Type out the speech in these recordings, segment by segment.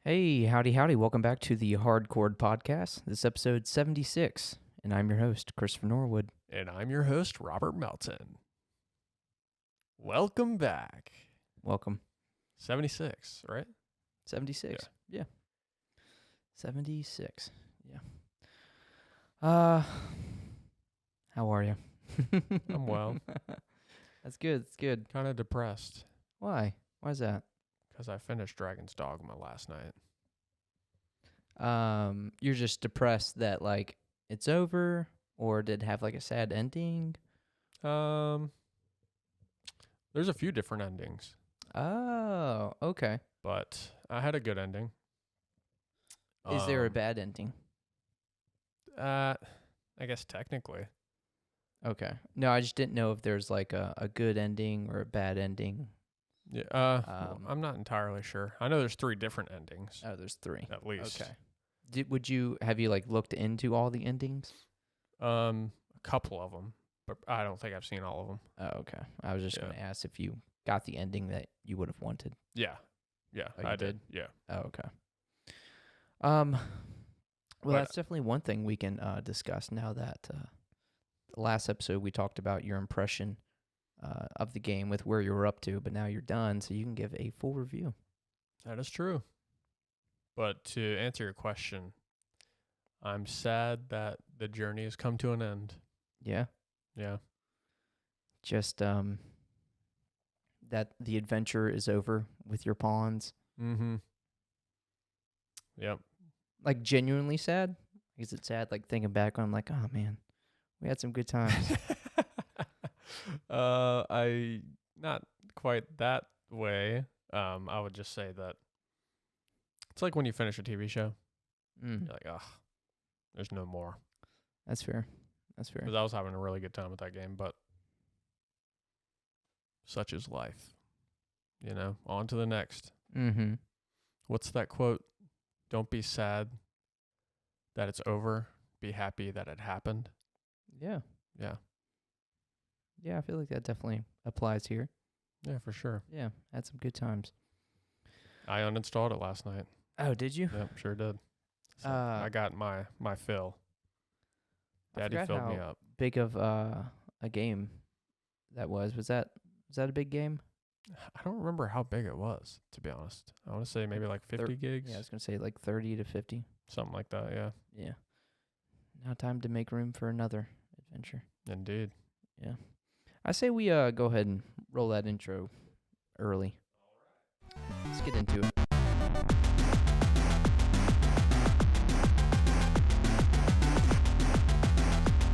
Hey, howdy, howdy. Welcome back to the Hardcore Podcast. This is episode 76, and I'm your host, Christopher Norwood. And I'm your host, Robert Melton. Welcome back. Welcome. 76, right? 76. Yeah. 76. Yeah. How are you? I'm well. That's good. That's good. Kind of depressed Why? Why is that? because I finished Dragon's Dogma last night. You're just depressed that, like, it's over, or did it have, like, a sad ending? There's a few different endings, Oh, okay. but I had a good ending. Is there a bad ending? I guess technically. Okay. No, I just didn't know if there's like a good ending or a bad ending. Yeah. I'm not entirely sure. I know there's 3 different endings. Oh, there's 3. At least. Okay. Have you like looked into all the endings? A couple of them, but I don't think I've seen all of them. Oh, okay. I was just going to ask if you got the ending that you would have wanted. Yeah, Oh, you I did. Yeah. Oh, okay. Well, But- that's definitely one thing we can discuss now that the last episode we talked about your impression of the game with where you were up to, but now you're done, so you can give a full review. That is true. But to answer your question, I'm sad that the journey has come to an end. Yeah. Yeah. Just that the adventure is over with your pawns. Mm-hmm. Yep. Like genuinely sad? Is it sad like thinking back on like, oh man, we had some good times. I not quite that way. I would just say that it's like when you finish a TV show, Mm, you're like, ugh, there's no more. that's fair. That's fair. Because I was having a really good time with that game, but such is life. You know, on to the next. Mm-hmm. What's that quote? Don't be sad that it's over. Be happy that it happened. Yeah. Yeah. Yeah, I feel like that definitely applies here. Yeah, for sure. Yeah, had some good times. I uninstalled it last night. Oh, did you? Yep, sure did. So I got my fill. I Daddy forgot filled me how up. big of a game that was. Was that a big game? I don't remember how big it was, to be honest. I want to say maybe like 50 gigs. Yeah, I was gonna say like 30 to 50. Something like that, yeah. Yeah. Now time to make room for another adventure. Indeed. Yeah. I say we go ahead and roll that intro early. Let's get into it.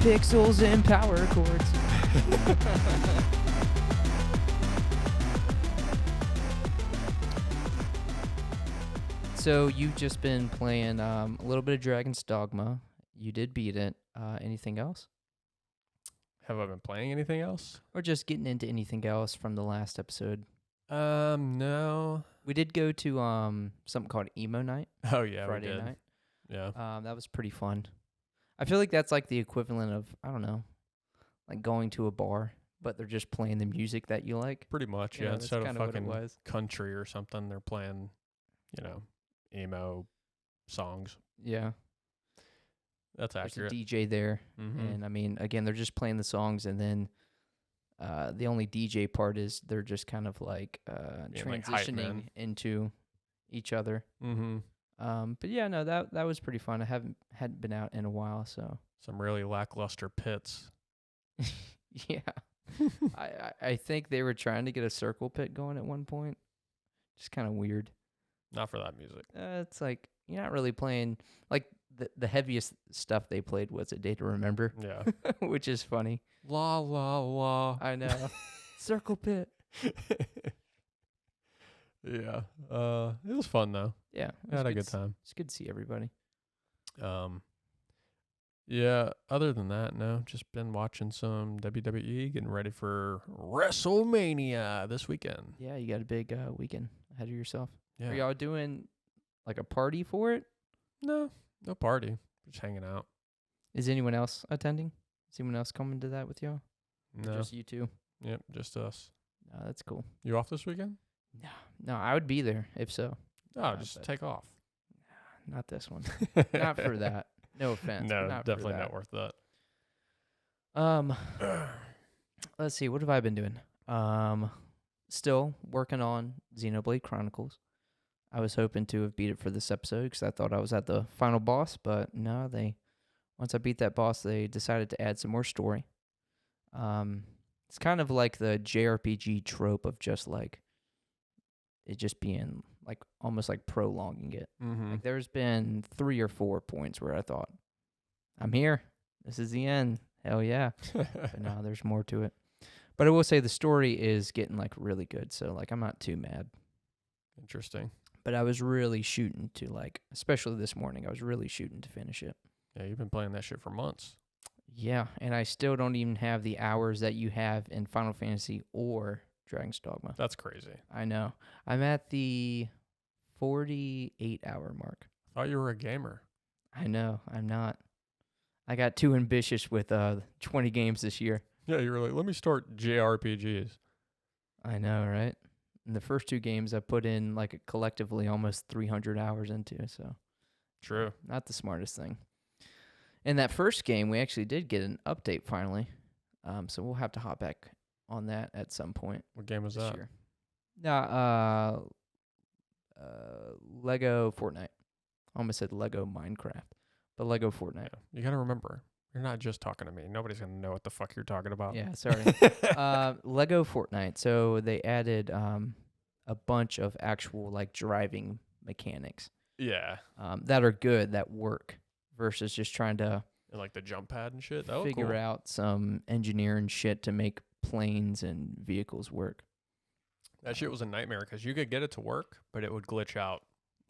Pixels and power chords. So you've just been playing a little bit of Dragon's Dogma. You did beat it. Anything else? Have I been playing anything else? Or just getting into anything else from the last episode? No. We did go to something called Emo Night. Oh, yeah, Friday we did. night. Yeah. That was pretty fun. I feel like that's like the equivalent of, I don't know, like going to a bar, but they're just playing the music that you like. Pretty much, You yeah. know, that's Instead of kinda what it fucking was. country or something, they're playing, emo songs. Yeah. That's There's accurate. a DJ there. Mm-hmm. And I mean, again, they're just playing the songs, and then the only DJ part is they're just kind of like Being like hype transitioning man. into each other. Mm-hmm. But yeah, no, that was pretty fun. I hadn't been out in a while, so Some really lackluster pits. yeah. I think they were trying to get a circle pit going at one point. Just kind of weird. Not for that music. It's like you're not really playing like the heaviest stuff they played was A Day to Remember, Yeah. which is funny. La la la. I know. Circle pit. Yeah. It was fun though. Yeah, I had a good time. It's good to see everybody. Yeah, other than that, no, just been watching some WWE, getting ready for WrestleMania this weekend. Yeah, you got a big weekend ahead of yourself. Yeah. Are y'all doing like a party for it? No party. Just hanging out. Is anyone else attending? Is anyone else coming to that with y'all? Or No. just you two? Yep, just us. No, that's cool. You off this weekend? No, I would be there if so. Oh, just but- take off. not this one. Not for that. No offense. No, but not definitely for that. not worth that. Let's see. What have I been doing? Still working on Xenoblade Chronicles. I was hoping to have beat it for this episode because I thought I was at the final boss, but no, once I beat that boss, they decided to add some more story. It's kind of like the JRPG trope of just like it just being like almost like prolonging it. Mm-hmm. Like there's been 3 or 4 points where I thought, I'm here. This is the end. Hell yeah. But no, there's more to it. But I will say the story is getting like really good, so like I'm not too mad. Interesting. But I was really shooting to like, especially this morning, I was really shooting to finish it. Yeah, you've been playing that shit for months. Yeah, and I still don't even have the hours that you have in Final Fantasy or Dragon's Dogma. That's crazy. I know. I'm at the 48-hour mark. I thought you were a gamer. I know. I'm not. I got too ambitious with 20 games this year. Yeah, you were like, let me start JRPGs. I know, right? And the first 2 games I put in like collectively almost 300 hours into, so. True. Not the smartest thing. In that first game, we actually did get an update finally. So we'll have to hop back on that at some point. What game was this that? year. Lego Fortnite. I almost said Lego Minecraft, but Lego Fortnite. Yeah. You got to remember, you're not just talking to me. Nobody's going to know what the fuck you're talking about. Yeah, sorry. Lego Fortnite. So they added a bunch of actual like driving mechanics. Yeah. That are good, that work, versus just trying to And like the jump pad and shit. That was figure cool. out some engineering shit to make planes and vehicles work. That shit was a nightmare because you could get it to work, but it would glitch out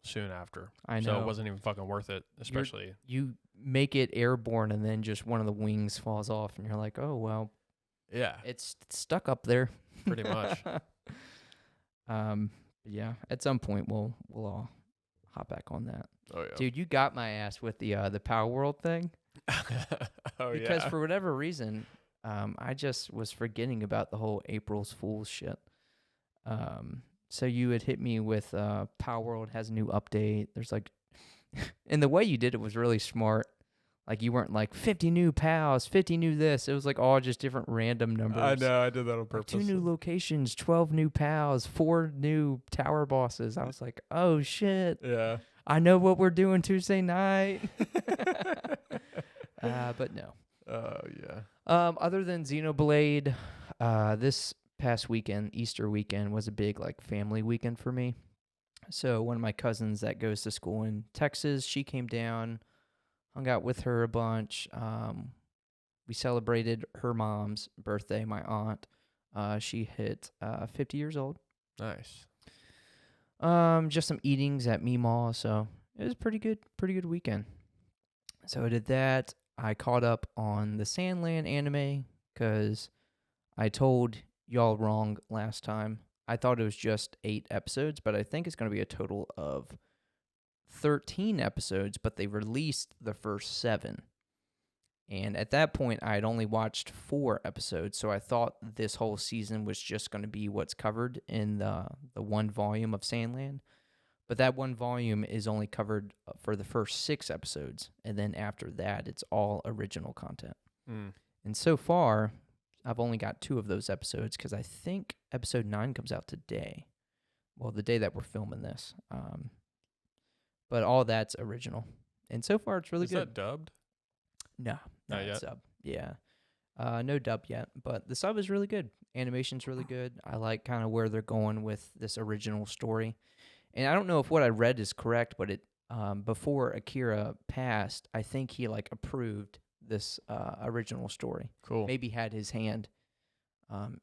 soon after. I know. So it wasn't even fucking worth it, especially. You make it airborne and then just one of the wings falls off and you're like, oh, well, Yeah, it's stuck up there. pretty much. Yeah, at some point we'll all hop back on that. Oh, yeah. Dude, you got my ass with the Power World thing. Oh, Because yeah. for whatever reason, I just was forgetting about the whole April's Fool's shit. So you had hit me with Power World has a new update. There's like, and the way you did it was really smart. Like you weren't like 50 new pals, 50 new this. It was like all just different random numbers. I know. I did that on Like purpose. 2 new locations, 12 new pals, 4 new tower bosses. I was like, oh shit. Yeah. I know what we're doing Tuesday night. But no. Oh, yeah. Other than Xenoblade, this past weekend, Easter weekend, was a big like family weekend for me. So one of my cousins that goes to school in Texas, she came down, hung out with her a bunch. We celebrated her mom's birthday, my aunt. She hit 50 years old. Nice. Just some eatings at Meemaw, so it was pretty good weekend. So I did that. I caught up on the Sandland anime because I told y'all wrong last time. I thought it was just 8 episodes, but I think it's going to be a total of 13 episodes, but they released the first 7. And at that point, I had only watched 4 episodes, so I thought this whole season was just going to be what's covered in the one volume of Sandland. But that one volume is only covered for the first 6 episodes, and then after that, it's all original content. Mm. And so far, I've only got 2 of those episodes because I think episode 9 comes out today. Well, the day that we're filming this. But all that's original. And so far, it's really Is good. that dubbed? No, Not not yet? sub. Yeah. No dub yet, but the sub is really good. Animation's really good. I like kind of where they're going with this original story. And I don't know if what I read is correct, but it before Akira passed, I think he like approved this original story. Cool. Maybe had his hand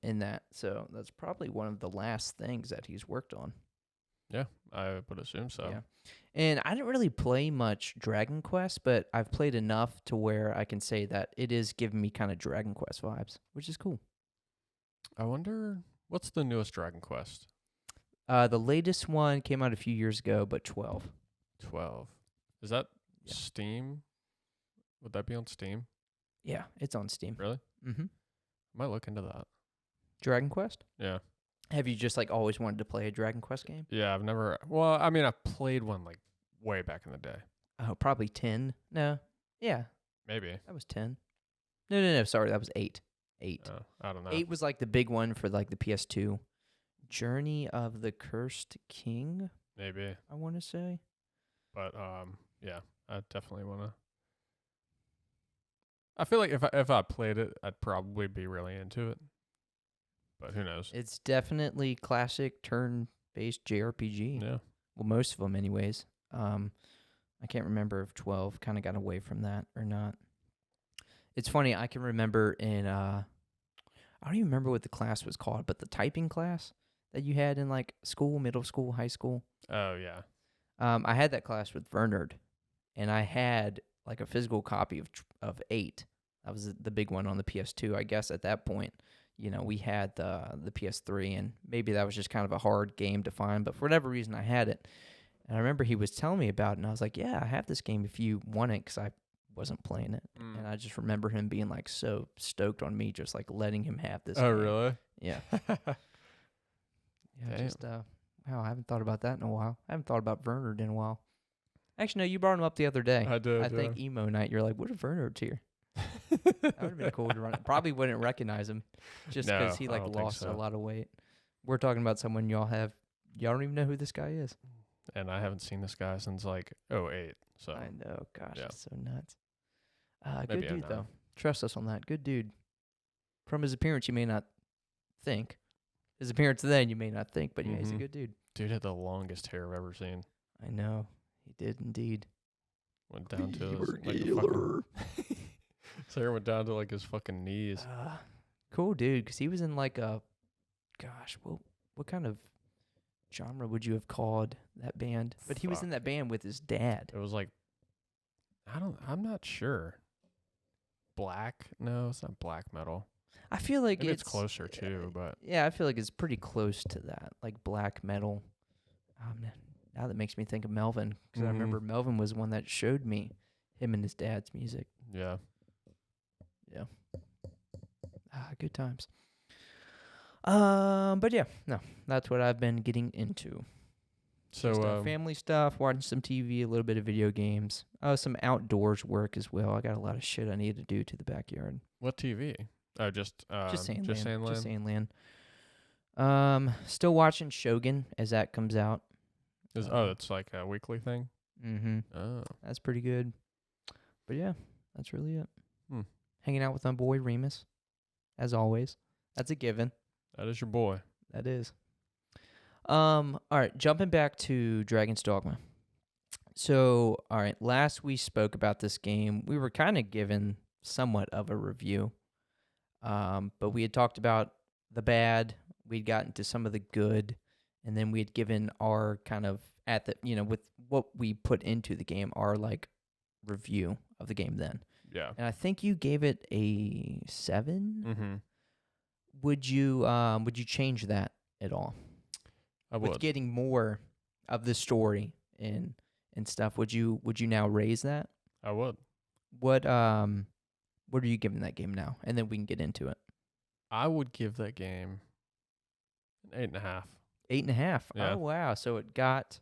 in that. So that's probably one of the last things that he's worked on. Yeah, I would assume so. Yeah. And I didn't really play much Dragon Quest, but I've played enough to where I can say that it is giving me kind of Dragon Quest vibes, which is cool. I wonder, what's the newest Dragon Quest? The latest one came out a few years ago, but 12. 12. Is that Yeah. Steam? Would that be on Steam? Yeah, it's on Steam. Really? Mm-hmm. I might look into that. Dragon Quest? Yeah. Have you just like always wanted to play a Dragon Quest game? Yeah, I've never. Well, I mean, I played one like way back in the day. Oh, probably 10. No. Yeah, Maybe. that was 10. No. Sorry, that was 8. 8. I don't know. 8 was like the big one for like the PS2. Journey of the Cursed King, Maybe. I want to say. But yeah, I definitely want to. I feel like if I played it, I'd probably be really into it. But who knows? It's definitely classic turn-based JRPG. Yeah. Well, most of them, anyways. I can't remember if 12 kind of got away from that or not. It's funny. I can remember in I don't even remember what the class was called, but the typing class that you had in like school, middle school, high school. Oh yeah. I had that class with Vernard, and I had like a physical copy of 8. That was the big one on the PS2. I guess at that point, we had the PS3, and maybe that was just kind of a hard game to find. But for whatever reason, I had it. And I remember he was telling me about it, and I was like, yeah, I have this game if you want it, because I wasn't playing it. And I just remember him being like so stoked on me just like letting him have this game. Really? Yeah. Yeah, just wow, I haven't thought about that in a while. I haven't thought about Vernard in a while. Actually, no, you brought him up the other day. I did. I think emo night. You're like, what if Vernard's here? That would have been cool to run. Probably wouldn't recognize him, just because he like lost a lot of weight. We're talking about someone y'all don't even know who this guy is. And I haven't seen this guy since like 2008. So I know, gosh, yeah. it's so nuts. Maybe Good dude though. Trust us on that. Good dude. From his appearance, you may not think. His appearance then, you may not think, but yeah, he's a good dude. Dude had the longest hair I've ever seen. I know. He did indeed. Went down to his, like, fucking his hair went down to like his fucking knees. Cool dude, because he was in like a, gosh, what kind of genre would you have called that band? But he was in that band with his dad. It was like, I'm not sure. Black? No, it's not black metal. I feel like it's closer too, but yeah, I feel like it's pretty close to that, like black metal. Now that makes me think of Melvin, because I remember Melvin was the one that showed me him and his dad's music. Yeah. Yeah. Good times. But yeah, no, that's what I've been getting into. So family stuff, watching some TV, a little bit of video games, some outdoors work as well. I got a lot of shit I need to do to the backyard. What TV? Oh, just Sandland. Just Sandland. Just Sandland. Still watching Shogun as that comes out. It's like a weekly thing? Mm-hmm. Oh. That's pretty good. But yeah, that's really it. Hanging out with my boy Remus, as always. That's a given. That is your boy. That is. All right, jumping back to Dragon's Dogma. So, all right, last we spoke about this game, we were kind of given somewhat of a review. But we had talked about the bad, we'd gotten to some of the good, and then we had given our kind of with what we put into the game, our like review of the game then. Yeah. And I think you gave it a 7. Mm-hmm. Would you change that at all? I would. With getting more of the story and stuff, would you now raise that? I would. What are you giving that game now? And then we can get into it. I would give that game an 8.5. 8.5. Yeah. Oh wow! So it got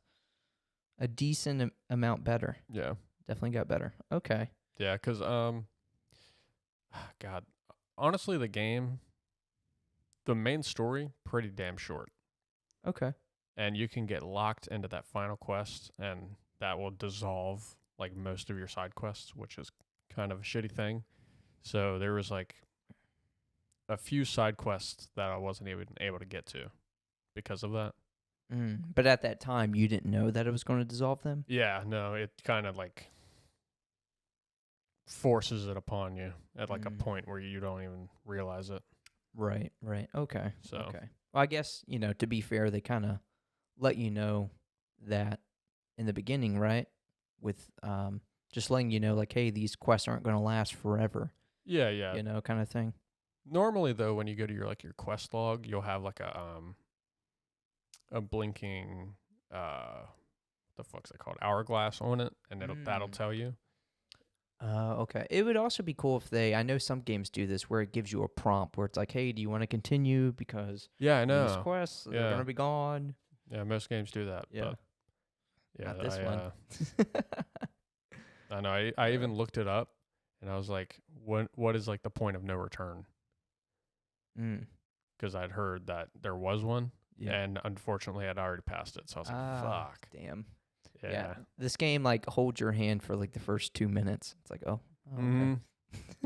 a decent amount better. Yeah. Definitely got better. Okay. Yeah, because God, honestly, the main story, pretty damn short. Okay. And you can get locked into that final quest, and that will dissolve like most of your side quests, which is kind of a shitty thing. So there was like a few side quests that I wasn't even able to get to because of that. But at that time, you didn't know that it was going to dissolve them? Yeah, no, it kind of like forces it upon you at like a point where you don't even realize it. Right. Okay. So. Okay. Well, I guess, to be fair, they kind of let you know that in the beginning, right? With just letting you know, like, hey, these quests aren't going to last forever. Yeah. Kind of thing. Normally, though, when you go to your quest log, you'll have like a blinking the fuck's it called, hourglass on it, and that'll tell you. Okay. It would also be cool if I know some games do this where it gives you a prompt where it's like, hey, do you want to continue because I know these quests are going to be gone? Yeah, most games do that. Yeah. Yeah, Not this one. I know. I even looked it up, and I was like, what is like the point of no return? Mm. Because I'd heard that there was one, Yeah. and unfortunately, I'd already passed it. So I was like, fuck. Damn. Yeah. This game like holds your hand for like the first 2 minutes. It's like, okay. Mm-hmm.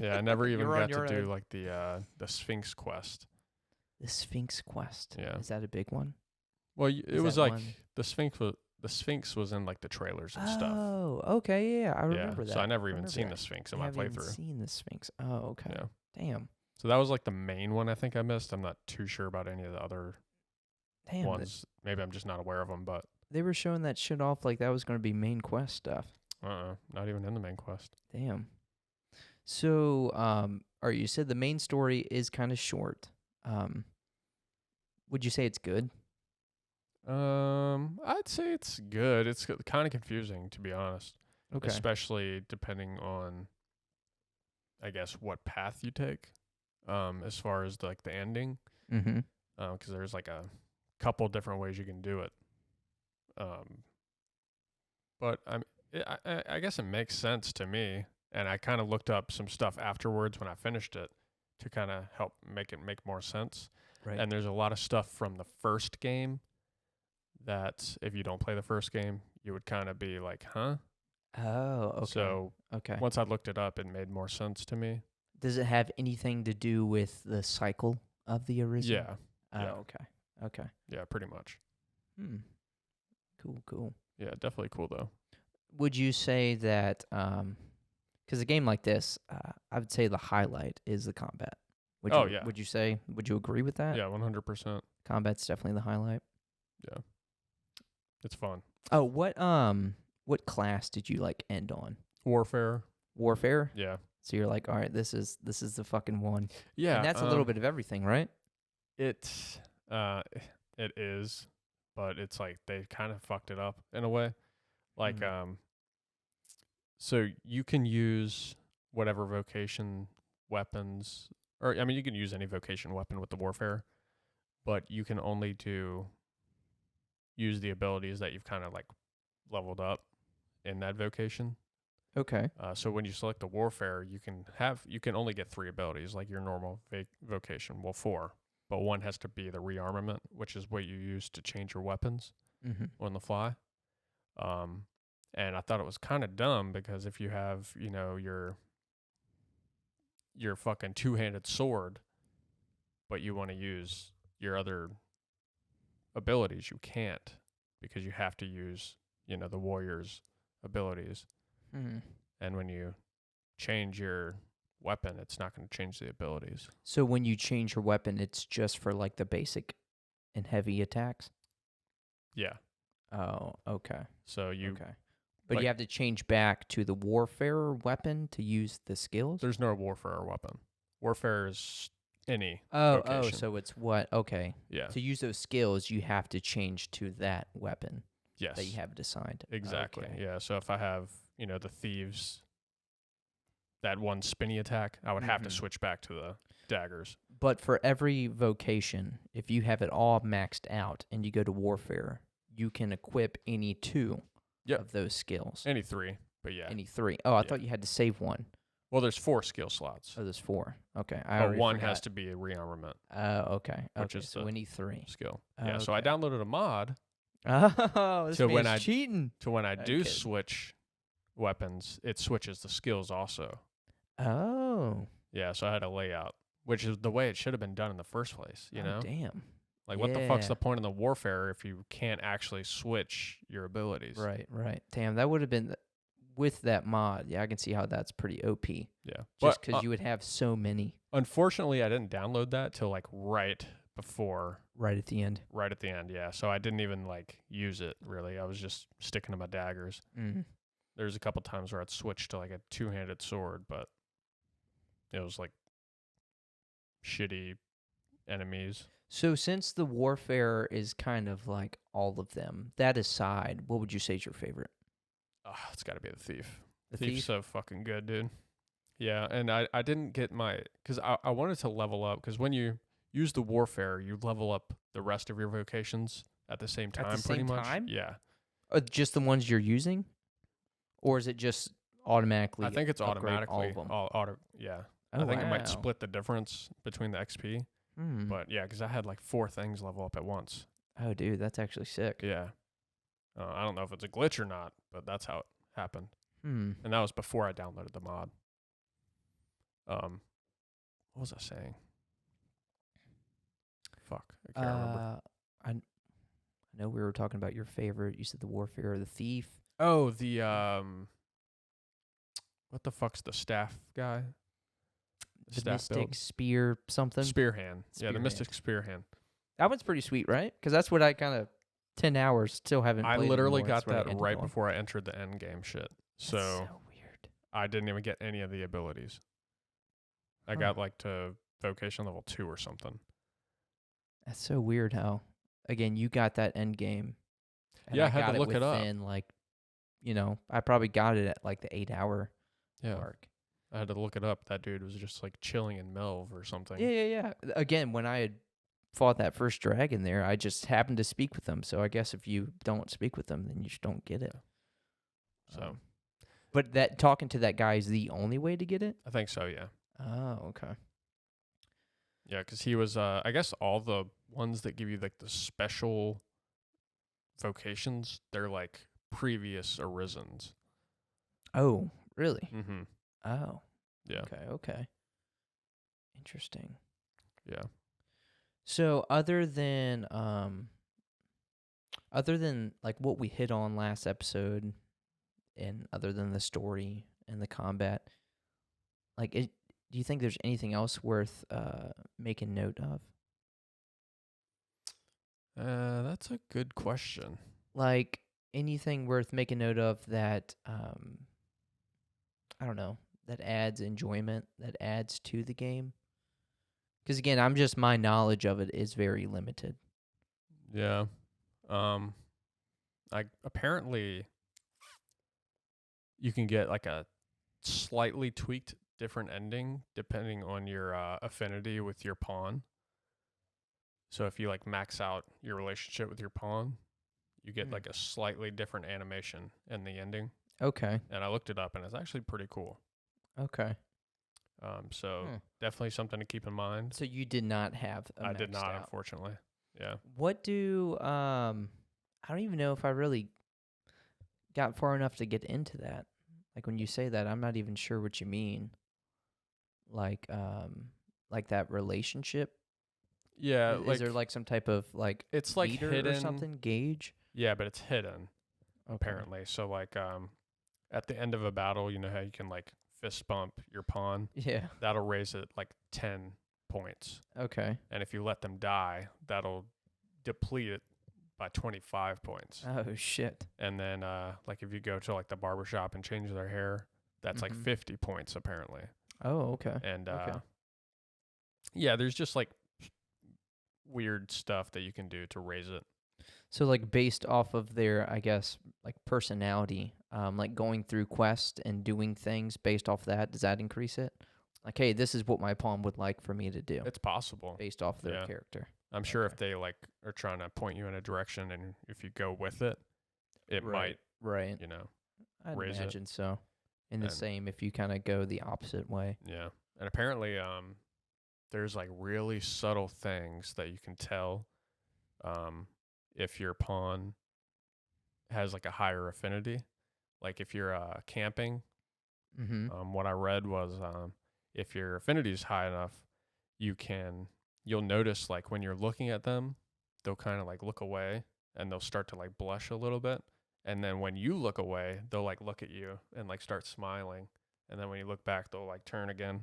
Yeah, I never even You're on got to your do own. like the Sphinx quest. The Sphinx quest. Yeah. Is that a big one? Well, it Is was that like one? the Sphinx was in like the trailers and stuff. Oh, okay. Yeah, I Yeah, remember that. so I never even remember seen that. the Sphinx in You my haven't even playthrough. seen the Sphinx. Oh, okay. Yeah. Damn. So that was like the main one I think I missed. I'm not too sure about any of the other Damn. ones. Maybe I'm just not aware of them, but They were showing that shit off like that was going to be main quest stuff. not even in the main quest. Damn. So, or you said the main story is kind of short. Would you say it's good? I'd say it's good. It's kind of confusing, to be honest. Okay. Especially depending on, I guess, what path you take. As far as like the ending, Mm-hmm. because there's like a couple different ways you can do it. But I guess it makes sense to me, and I kind of looked up some stuff afterwards when I finished it to kind of help make it make more sense. Right. And there's a lot of stuff from the first game that if you don't play the first game, you would kind of be like, huh? Oh, okay. So okay. once I looked it up, it made more sense to me. Does it have anything to do with the cycle of the original? Yeah. Oh, yeah. okay. Okay. Yeah, pretty much. Cool. Yeah, definitely cool though. Would you say that, because a game like this, I would say the highlight is the combat. Yeah. Would you agree with that? Yeah, 100%. Combat's definitely the highlight. Yeah. It's fun. Oh, what class did you like end on? Warfare. Warfare? Yeah. So you're like, all right, this is the fucking one. Yeah. And that's a little bit of everything, right? It is, but it's like they kind of fucked it up in a way. Like so you can use whatever vocation weapons, or I mean you can use any vocation weapon with the warfare, but you can only use the abilities that you've kind of like leveled up in that vocation. Okay. So when you select the warfare, you can only get 3 abilities, like your normal vocation. Well, 4, but one has to be the rearmament, which is what you use to change your weapons on the fly. And I thought it was kind of dumb because if you have, your fucking 2-handed sword, but you want to use your other abilities, you can't, because you have to use, the warrior's abilities. And when you change your weapon, it's not going to change the abilities. So when you change your weapon, it's just for like the basic and heavy attacks? Yeah. Oh, okay. So But like, you have to change back to the warfare weapon to use the skills? There's no warfare weapon. Warfare is any Oh, vocation. so it's what? Okay. Yeah. To use those skills, you have to change to that weapon Yes. that you have assigned. Exactly. Okay. Yeah. So if I have, the thieves, that one spinny attack, I would have to switch back to the daggers. But for every vocation, if you have it all maxed out and you go to warfare, you can equip any 2 of those skills. Any 3, but yeah. Any 3. Oh, I thought you had to save one. Well, there's 4 skill slots. Oh, there's 4. Okay. But one has to be a rearmament. Okay. Which is so we need 3. Skill. Yeah, so I downloaded a mod. Oh, this man's cheating. To when I do switch weapons, it switches the skills also. Oh. Yeah, so I had a layout, which is the way it should have been done in the first place, you know? Damn. Like, what the fuck's the point of the warfare if you can't actually switch your abilities? Right. Damn, that would have been, with that mod, yeah, I can see how that's pretty OP. Yeah. Just because you would have so many. Unfortunately, I didn't download that till, like, right before. Right at the end. Right at the end, yeah. So I didn't even, like, use it, really. I was just sticking to my daggers. There's a couple times where I'd switch to, like, a 2-handed sword, but it was, like, shitty enemies. So since the warfare is kind of like all of them, that aside, what would you say is your favorite? It's got to be the thief. The Thief's thief? so fucking good, dude. Yeah, and I didn't get because I wanted to level up, because when you use the warfare, you level up the rest of your vocations at the same time, At the pretty same much. time? Yeah. Just the ones you're using, or is it just automatically? I think it's upgrade all automatically of them? yeah. Oh I think it might wow. split the difference between the XP, Hmm. but yeah, because I had like 4 things level up at once. Oh dude, that's actually sick. Yeah. I don't know if it's a glitch or not, but that's how it happened. Hmm. And that was before I downloaded the mod. What was I saying? Fuck, I can't remember. I know we were talking about your favorite. You said the Warfare or the Thief. Oh, the what the fuck's the staff guy? The Staff Mystic build? Spear something. Spearhand. Yeah, the Spearhand. Mystic Spearhand. That one's pretty sweet, right? Because that's what I kind of 10 hours still haven't I played. literally anymore. got That's what I that ended right on. before I entered the end game shit. That's So so weird. I didn't even get any of the abilities. I Huh. got like to vocation level 2 or something. That's so weird how, again, you got that end game. And Yeah, I I had got to look it up. within, like, I probably got it at like the 8-hour Yeah, mark. I had to look it up. That dude was just like chilling in Melv or something. Yeah. Again, when I had fought that first dragon there, I just happened to speak with them. So I guess if you don't speak with them, then you just don't get it. So, but that talking to that guy is the only way to get it? I think so, yeah. Oh, okay. Yeah, because he was, I guess all the ones that give you like the special vocations, they're like previous Arisens. Oh, really? Mm-hmm. Oh. Yeah. Okay. Interesting. Yeah. So other than like what we hit on last episode, and other than the story and the combat, like do you think there's anything else worth making note of? That's a good question. Like anything worth making note of that I don't know, that adds enjoyment, that adds to the game? Because again, my knowledge of it is very limited. Yeah. I apparently you can get like a slightly tweaked different ending depending on your affinity with your pawn. So if you like max out your relationship with your pawn, you get like a slightly different animation in the ending. Okay. And I looked it up and it's actually pretty cool. Okay. So definitely something to keep in mind. So you did not have a I did maxed not, out. unfortunately. Yeah. What do I don't even know if I really got far enough to get into that. Like when you say that, I'm not even sure what you mean. Like that relationship. Yeah, Is there like some type of like it's like meter hidden or something gauge? Yeah, but it's hidden Okay. apparently. So like at the end of a battle, you know how you can like fist bump your pawn? Yeah. That'll raise it like 10 points. Okay. And if you let them die, that'll deplete it by 25 points. Oh shit. And then like if you go to like the barbershop and change their hair, that's like 50 points apparently. Oh, okay. And Okay. yeah, there's just like weird stuff that you can do to raise it. So like based off of their, I guess, like personality, like going through quests and doing things based off that, does that increase it? Like, hey, this is what my pawn would like for me to do. It's possible. Based off their character. I'm sure if they like are trying to point you in a direction and if you go with it, it might, right. you know, I'd raise imagine so. And the And- same if you kind of go the opposite way. Yeah. And apparently there's like really subtle things that you can tell if your pawn has like a higher affinity. Like if you're camping, what I read was if your affinity is high enough, you'll notice like when you're looking at them, they'll kind of like look away and they'll start to like blush a little bit. And then when you look away, they'll like look at you and like start smiling. And then when you look back, they'll like turn again.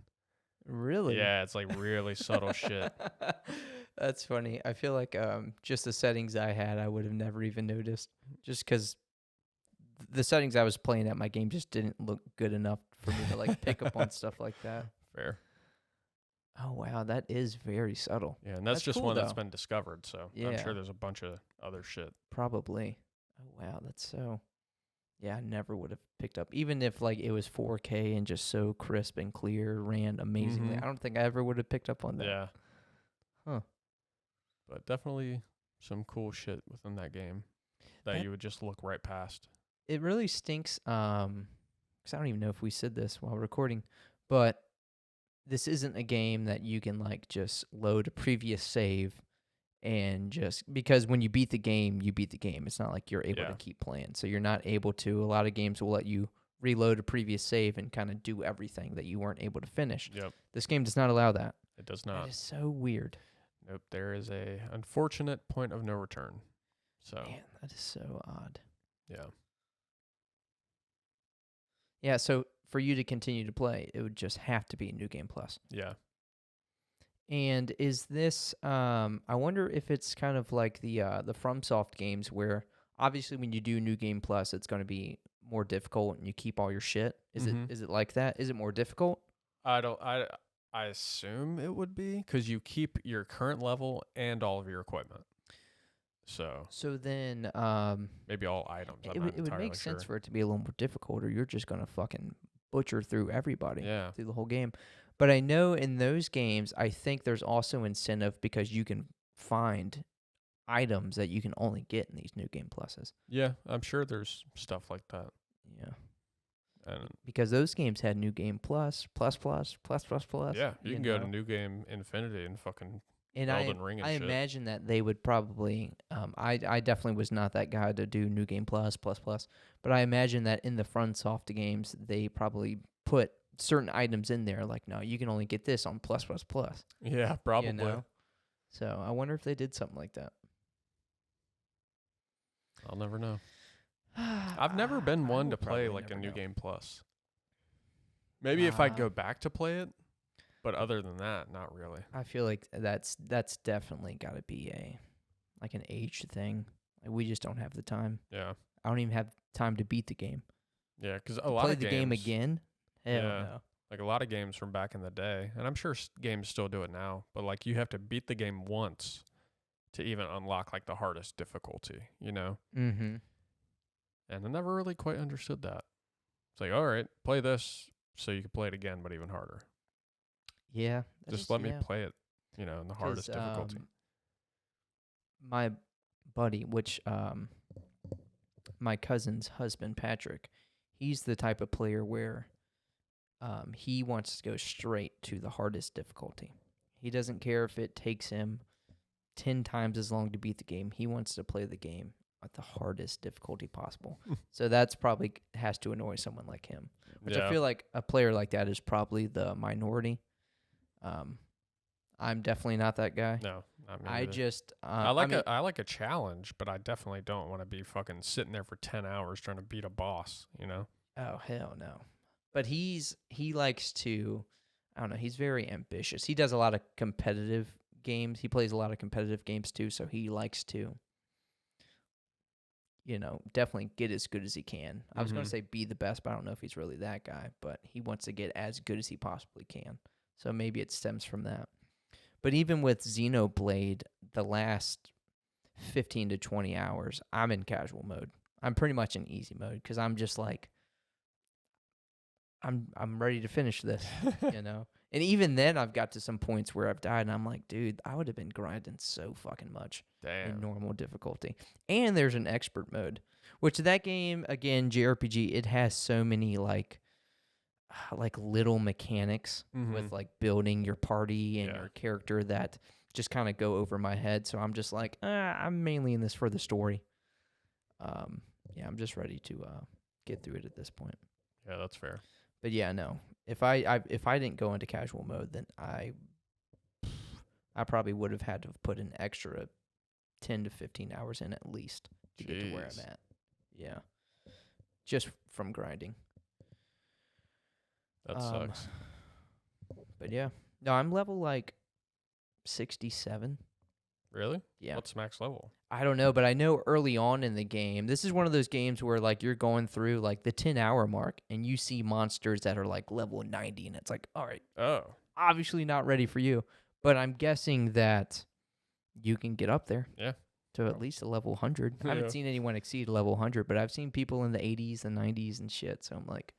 Really? Yeah, it's like really subtle shit. That's funny. I feel like just the settings I had, I would have never even noticed. Just because the settings I was playing at, my game just didn't look good enough for me to like pick up on stuff like that. Fair. Oh wow, that is very subtle. Yeah, and that's just cool, one that's though. been discovered. So I'm Yeah. sure there's a bunch of other shit. Probably. Oh wow, that's so. Yeah, I never would have picked up, even if like it was 4K and just so crisp and clear, ran amazingly. Mhm. I don't think I ever would have picked up on that. Yeah. Huh. But definitely some cool shit within that game. that you would just look right past. It really stinks. 'Cause I don't even know if we said this while recording, but this isn't a game that you can like just load a previous save and just because when you beat the game, you beat the game. It's not like you're able to keep playing. So you're not able to. A lot of games will let you reload a previous save and kind of do everything that you weren't able to finish. Yep. This game does not allow that. It does not. That is so weird. Nope. There is a unfortunate point of no return. So. Man, that is so odd. Yeah. Yeah, so for you to continue to play, it would just have to be New Game Plus. Yeah. And is this? I wonder if it's kind of like the FromSoft games, where obviously when you do New Game Plus, it's going to be more difficult, and you keep all your shit. Is it like that? Is it more difficult? I assume it would be because you keep your current level and all of your equipment. So then maybe all items. it would make sense for it to be a little more difficult, or you're just gonna fucking butcher through everybody through the whole game. But I know in those games, I think there's also incentive because you can find items that you can only get in these New Game Pluses. Yeah, I'm sure there's stuff like that. Yeah. And because those games had New Game Plus. Yeah, you can go to New Game Infinity and fucking Elden Ring and I shit. imagine that they would probably, I definitely was not that guy to do New Game Plus, but I imagine that in the FromSoft games, they probably put certain items in there, like, no, you can only get this on plus. Yeah, probably. You know? So I wonder if they did something like that. I'll never know. I've never been one to play like a New Game Plus. Maybe if I go back to play it, but other than that, not really. I feel like that's definitely got to be an age thing. Like, we just don't have the time. Yeah. I don't even have time to beat the game. Yeah, because a lot of games... Play the game again? Hell no. Like a lot of games from back in the day, and I'm sure games still do it now, but like you have to beat the game once to even unlock like the hardest difficulty, you know? Mm-hmm. And I never really quite understood that. It's like, all right, play this so you can play it again, but even harder. Yeah. Just let me play it, you know, in the hardest difficulty. My buddy, my cousin's husband, Patrick, he's the type of player where he wants to go straight to the hardest difficulty. He doesn't care if it takes him 10 times as long to beat the game. He wants to play the game at the hardest difficulty possible. So that's probably has to annoy someone like him, which I feel like a player like that is probably the minority. I'm definitely not that guy. No, not me I either. just I like a challenge, but I definitely don't want to be fucking sitting there for 10 hours trying to beat a boss, you know? Oh, hell no. But he likes to, I don't know, he's very ambitious. He does a lot of competitive games. He plays a lot of competitive games too, so he likes to, you know, definitely get as good as he can. I was going to say be the best, but I don't know if he's really that guy, but he wants to get as good as he possibly can. So maybe it stems from that. But even with Xenoblade, the last 15 to 20 hours, I'm in casual mode. I'm pretty much in easy mode because I'm just like, I'm ready to finish this, you know? And even then, I've got to some points where I've died, and I'm like, dude, I would have been grinding so fucking much in normal difficulty. And there's an expert mode, which that game, again, JRPG, it has so many, like little mechanics with, like, building your party and your character that just kind of go over my head. So I'm just like, I'm mainly in this for the story. Yeah, I'm just ready to get through it at this point. Yeah, that's fair. But yeah, no. If I didn't go into casual mode, then I probably would have had to have put an extra 10 to 15 hours in at least to get to where I'm at. Yeah. Just from grinding. That sucks. But yeah. No, I'm level like 67. Really? Yeah. What's max level? I don't know, but I know early on in the game, this is one of those games where like you're going through like the 10-hour mark and you see monsters that are like level 90 and it's like, all right, obviously not ready for you. But I'm guessing that you can get up there. Yeah. To at least a level 100. I haven't seen anyone exceed level 100, but I've seen people in the 80s and 90s and shit. So I'm like,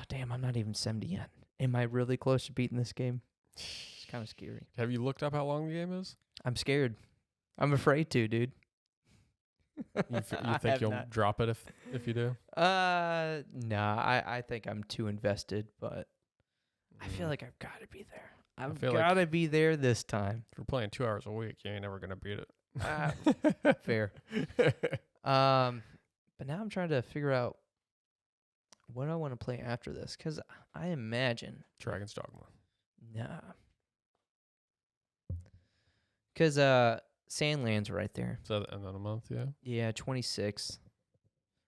damn, I'm not even 70 yet. Am I really close to beating this game? It's kind of scary. Have you looked up how long the game is? I'm scared. I'm afraid to, dude. You I think have you'll not. drop it if you do? Nah. I think I'm too invested, but I feel like I've got to be there. I've feel got like to be there this time. if you're playing 2 hours a week, you ain't never gonna beat it. Fair. But now I'm trying to figure out what I want to play after this, because I imagine Dragon's Dogma. nah, because Sandland's right there. Is that the end of the month? Yeah. Yeah, 26th.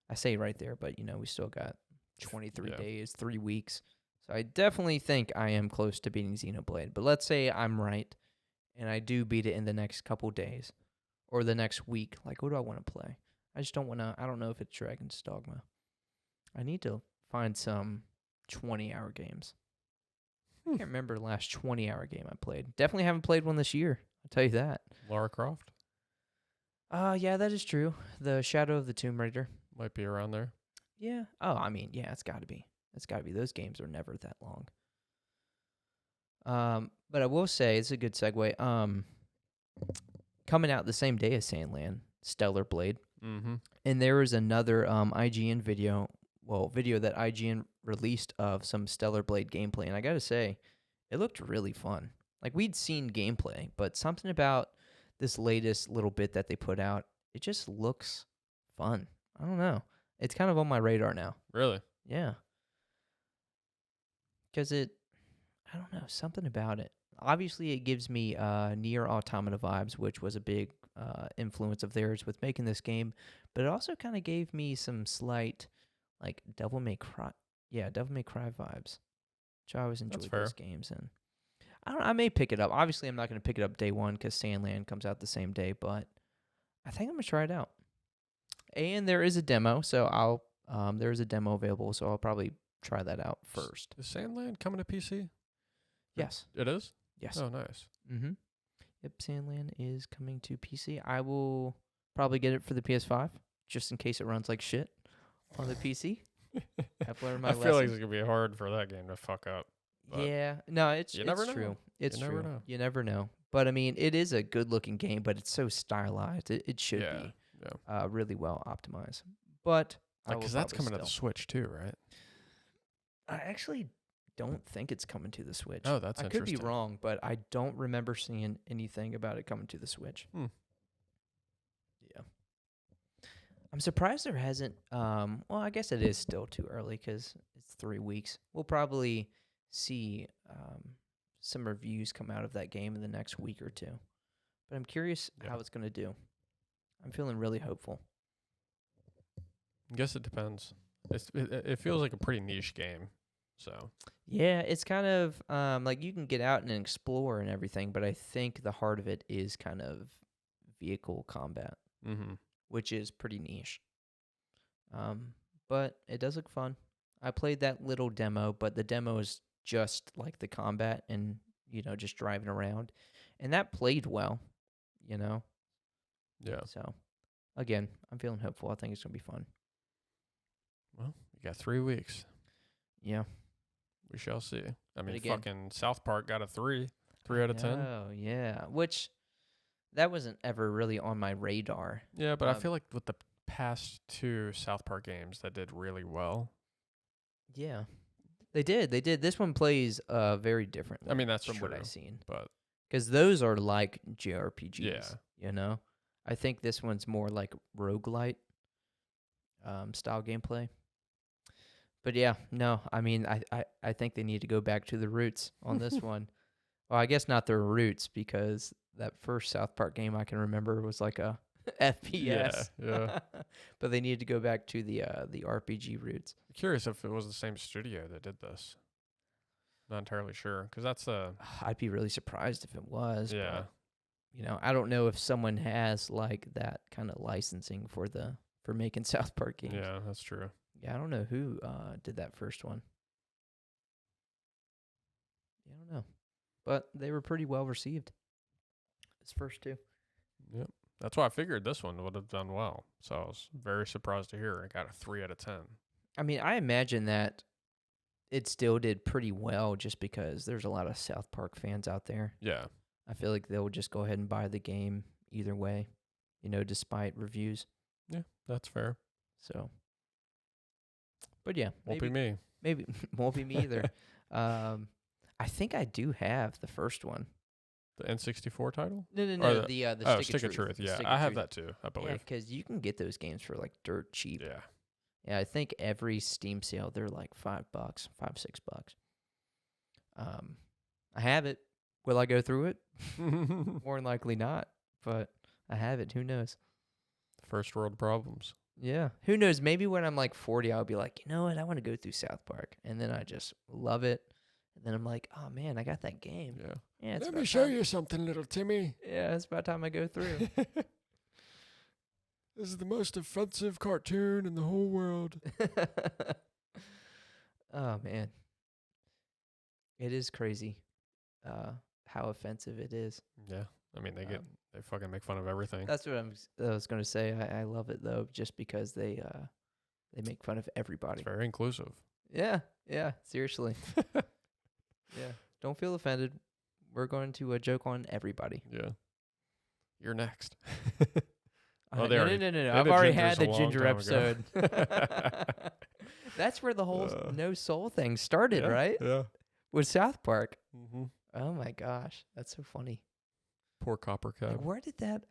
I say right there, but we still got 23 Yeah. days, 3 weeks. So I definitely think I am close to beating Xenoblade. But let's say I'm right, and I do beat it in the next couple days, or the next week. Like, what do I want to play? I just don't want to. I don't know if it's Dragon's Dogma. I need to find some 20-hour games. I can't remember the last 20-hour game I played. Definitely haven't played one this year. I'll tell you that. Lara Croft Yeah, that is true. The Shadow of the Tomb Raider. might be around there. Yeah. Oh, I mean, yeah, it's got to be. It's got to be. Those games are never that long. But I will say, it's a good segue. Coming out the same day as Sandland, Stellar Blade. Mm-hmm. And there was another IGN video that IGN released of some Stellar Blade gameplay. And I got to say, it looked really fun. Like, we'd seen gameplay, but something about this latest little bit that they put out, it just looks fun. I don't know. It's kind of on my radar now. Really? Yeah. Because I don't know, something about it. Obviously, it gives me Nier Automata vibes, which was a big influence of theirs with making this game. But it also kind of gave me some slight, like, Devil May Cry vibes, which I always enjoyed those games. And I may pick it up. Obviously, I'm not going to pick it up day one because Sandland comes out the same day, but I think I'm going to try it out. And there is a demo, so there is a demo available, so I'll probably try that out first. Is Sandland coming to PC? Yes. It is? Yes. Oh, nice. Mm-hmm. Yep, Sandland is coming to PC. I will probably get it for the PS5, just in case it runs like shit on the PC. I've learned my lesson. I feel like it's going to be hard for that game to fuck up. Yeah. No, it's never know. true. It's You true. never know. You never know. But, I mean, it is a good-looking game, but it's so stylized. It should be really well optimized. But because that's coming to the Switch too, right? I actually don't think it's coming to the Switch. Oh, that's interesting. I could be wrong, but I don't remember seeing anything about it coming to the Switch. Yeah. I'm surprised there hasn't. Well, I guess it is still too early because it's 3 weeks. We'll probably see some reviews come out of that game in the next week or two. But I'm curious how it's going to do. I'm feeling really hopeful. I guess it depends. It feels like a pretty niche game. So yeah, it's kind of like you can get out and explore and everything, but I think the heart of it is kind of vehicle combat, which is pretty niche. But it does look fun. I played that little demo, but the demo is just like the combat and just driving around, and that played well. Yeah. So again, I'm feeling hopeful. I think it's gonna be fun. Well, you got 3 weeks. Yeah. We shall see. I mean, again, fucking South Park got a 3 out of 10. Oh, yeah. Which, that wasn't ever really on my radar. Yeah, but I feel like with the past 2 South Park games that did really well. Yeah. They did. This one plays very differently. I mean, that's from true, what I've seen. But because those are like JRPGs. Yeah. I think this one's more like roguelite style gameplay. But yeah, no, I mean, I think they need to go back to the roots on this one. Well, I guess not their roots, because that first South Park game I can remember was like a FPS. Yeah. But they need to go back to the RPG roots. I'm curious if it was the same studio that did this. Not entirely sure, because that's I'd be really surprised if it was. Yeah. But, I don't know if someone has like that kind of licensing for making South Park games. Yeah, that's true. Yeah, I don't know who did that first one. Yeah, I don't know. But they were pretty well received. His first 2. Yep. That's why I figured this one would have done well. So I was very surprised to hear it got a 3 out of 10. I mean, I imagine that it still did pretty well just because there's a lot of South Park fans out there. Yeah. I feel like they'll just go ahead and buy the game either way, despite reviews. Yeah, that's fair. So, but yeah, Won't be me. maybe won't be me either. I think I do have the first one. The N64 title? No, Or the Stick of Truth. The Yeah, Stick I of have Truth. that too, I Yeah, believe. because you can get those games for like dirt cheap. Yeah. Yeah, I think every Steam sale they're like $5, $6. I have it. Will I go through it? More than likely not, but I have it. Who knows? First world problems. Yeah. Who knows? Maybe when I'm like 40, I'll be like, you know what? I want to go through South Park. And then I just love it. And then I'm like, oh man, I got that game. Yeah. Yeah, it's Let about me show time. you something, little Timmy. Yeah, it's about time I go through. This is the most offensive cartoon in the whole world. Oh man. It is crazy how offensive it is. Yeah. I mean, they fucking make fun of everything. That's what I was going to say. I love it though, just because they make fun of everybody. It's very inclusive. Yeah, seriously. Yeah, don't feel offended. We're going to joke on everybody. Yeah. You're next. No. They I've did already Gingers had a the long ginger time ago. episode. That's where the whole no soul thing started, right? Yeah. With South Park. Mm-hmm. Oh my gosh, that's so funny. Poor Copper Like, Cab. where did that?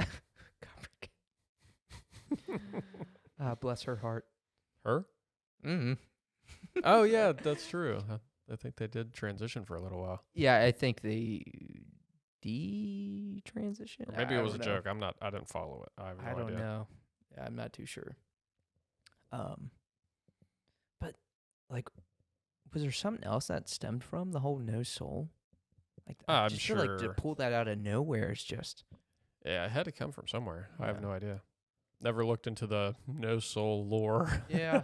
Bless her heart. Her? Mm-hmm. Oh, yeah, that's true. I think they did transition for a little while. Yeah, I think they transition. Or maybe it was a joke. I didn't follow it. I have no I don't idea. know. Yeah, I'm not too sure. But like, was there something else that stemmed from the whole no soul? Like, I'm just feel like to sure. pull that out of nowhere is just. Yeah, it had to come from somewhere. I have Yeah. no idea. Never looked into the no soul lore. Yeah.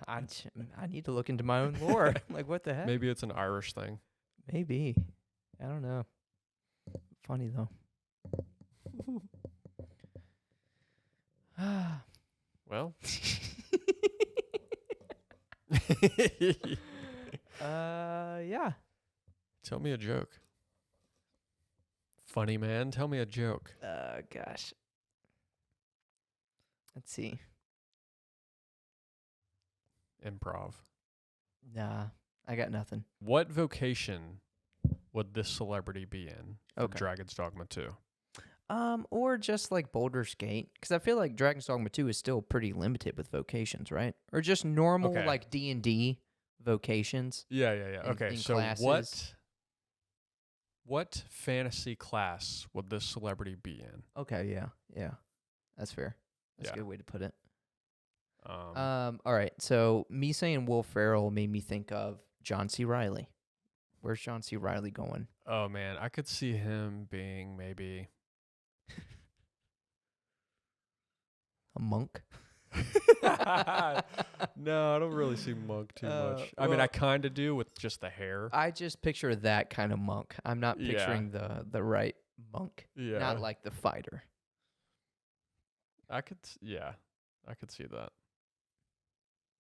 I need to look into my own lore. Like, what the heck? Maybe it's an Irish thing. Maybe. I don't know. Funny though. Well. Yeah. Tell me a joke. Funny man, tell me a joke. Gosh. Let's see. Improv. Nah, I got nothing. What vocation would this celebrity be in for Okay. Dragon's Dogma 2? Or just like Baldur's Gate, because I feel like Dragon's Dogma 2 is still pretty limited with vocations, right? Or just normal Okay. like D&D vocations. Yeah. In- Okay, in so classes. what fantasy class would this celebrity be in? Okay, yeah, that's fair. That's Yeah. a good way to put it. Um, All right. So me saying Will Ferrell made me think of John C. Reilly. Where's John C. Reilly going? oh man, I could see him being maybe A monk? No, I don't really see Monk too much. I mean, well- I kind of do with just the hair. I just picture that kind of monk. I'm not Yeah. picturing the right monk. Yeah. Not like the fighter. I could see that.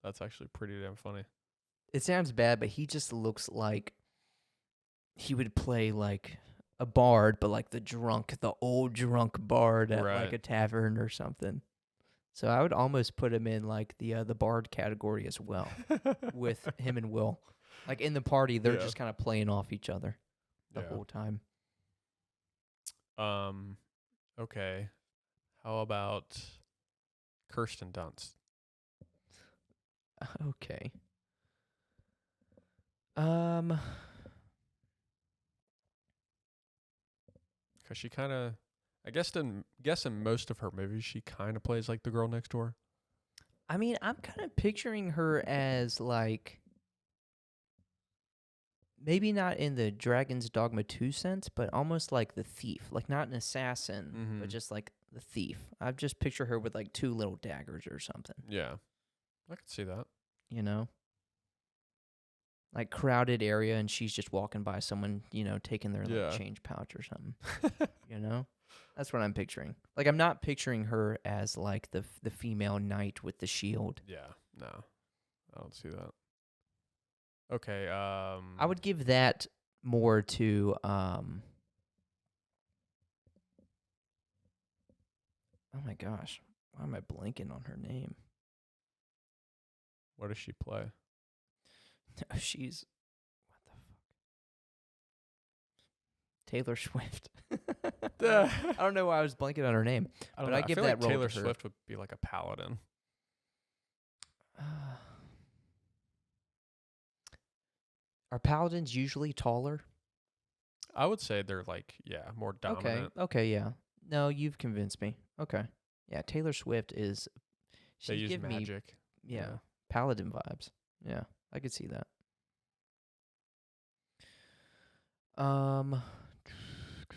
That's actually pretty damn funny. It sounds bad, but he just looks like he would play like a bard, but like the old drunk bard at like Right. a tavern or something. So I would almost put him in like the bard category as well with him and Will. Like in the party, they're Yeah. just kind of playing off each other the Yeah. whole time. Okay. How about Kirsten Dunst? Okay. Because she kind of, I guess in most of her movies, she kind of plays like the girl next door. I mean, I'm kind of picturing her as like maybe not in the Dragon's Dogma 2 sense, but almost like the thief. Like not an assassin, but Mhm. just like the thief. I just picture her with like 2 little daggers or something, Yeah. I could see that. you know? Like crowded area and she's just walking by someone, taking their Yeah. like change pouch or something, you know? That's what I'm picturing. Like I'm not picturing her as like the female knight with the shield. Yeah. No. I don't see that. Okay. I would give that more to oh my gosh. Why am I blanking on her name? What does she play? She's what the fuck? Taylor Swift. I don't know why I was blanking on her name. I don't But know. I give feel that like role Taylor to her. Swift would be like a paladin. Are paladins usually taller? I would say they're like, more dominant. Okay, yeah. No, you've convinced me. Okay. Yeah, Taylor Swift is They she's use giving me magic. paladin vibes. Yeah, I could see that.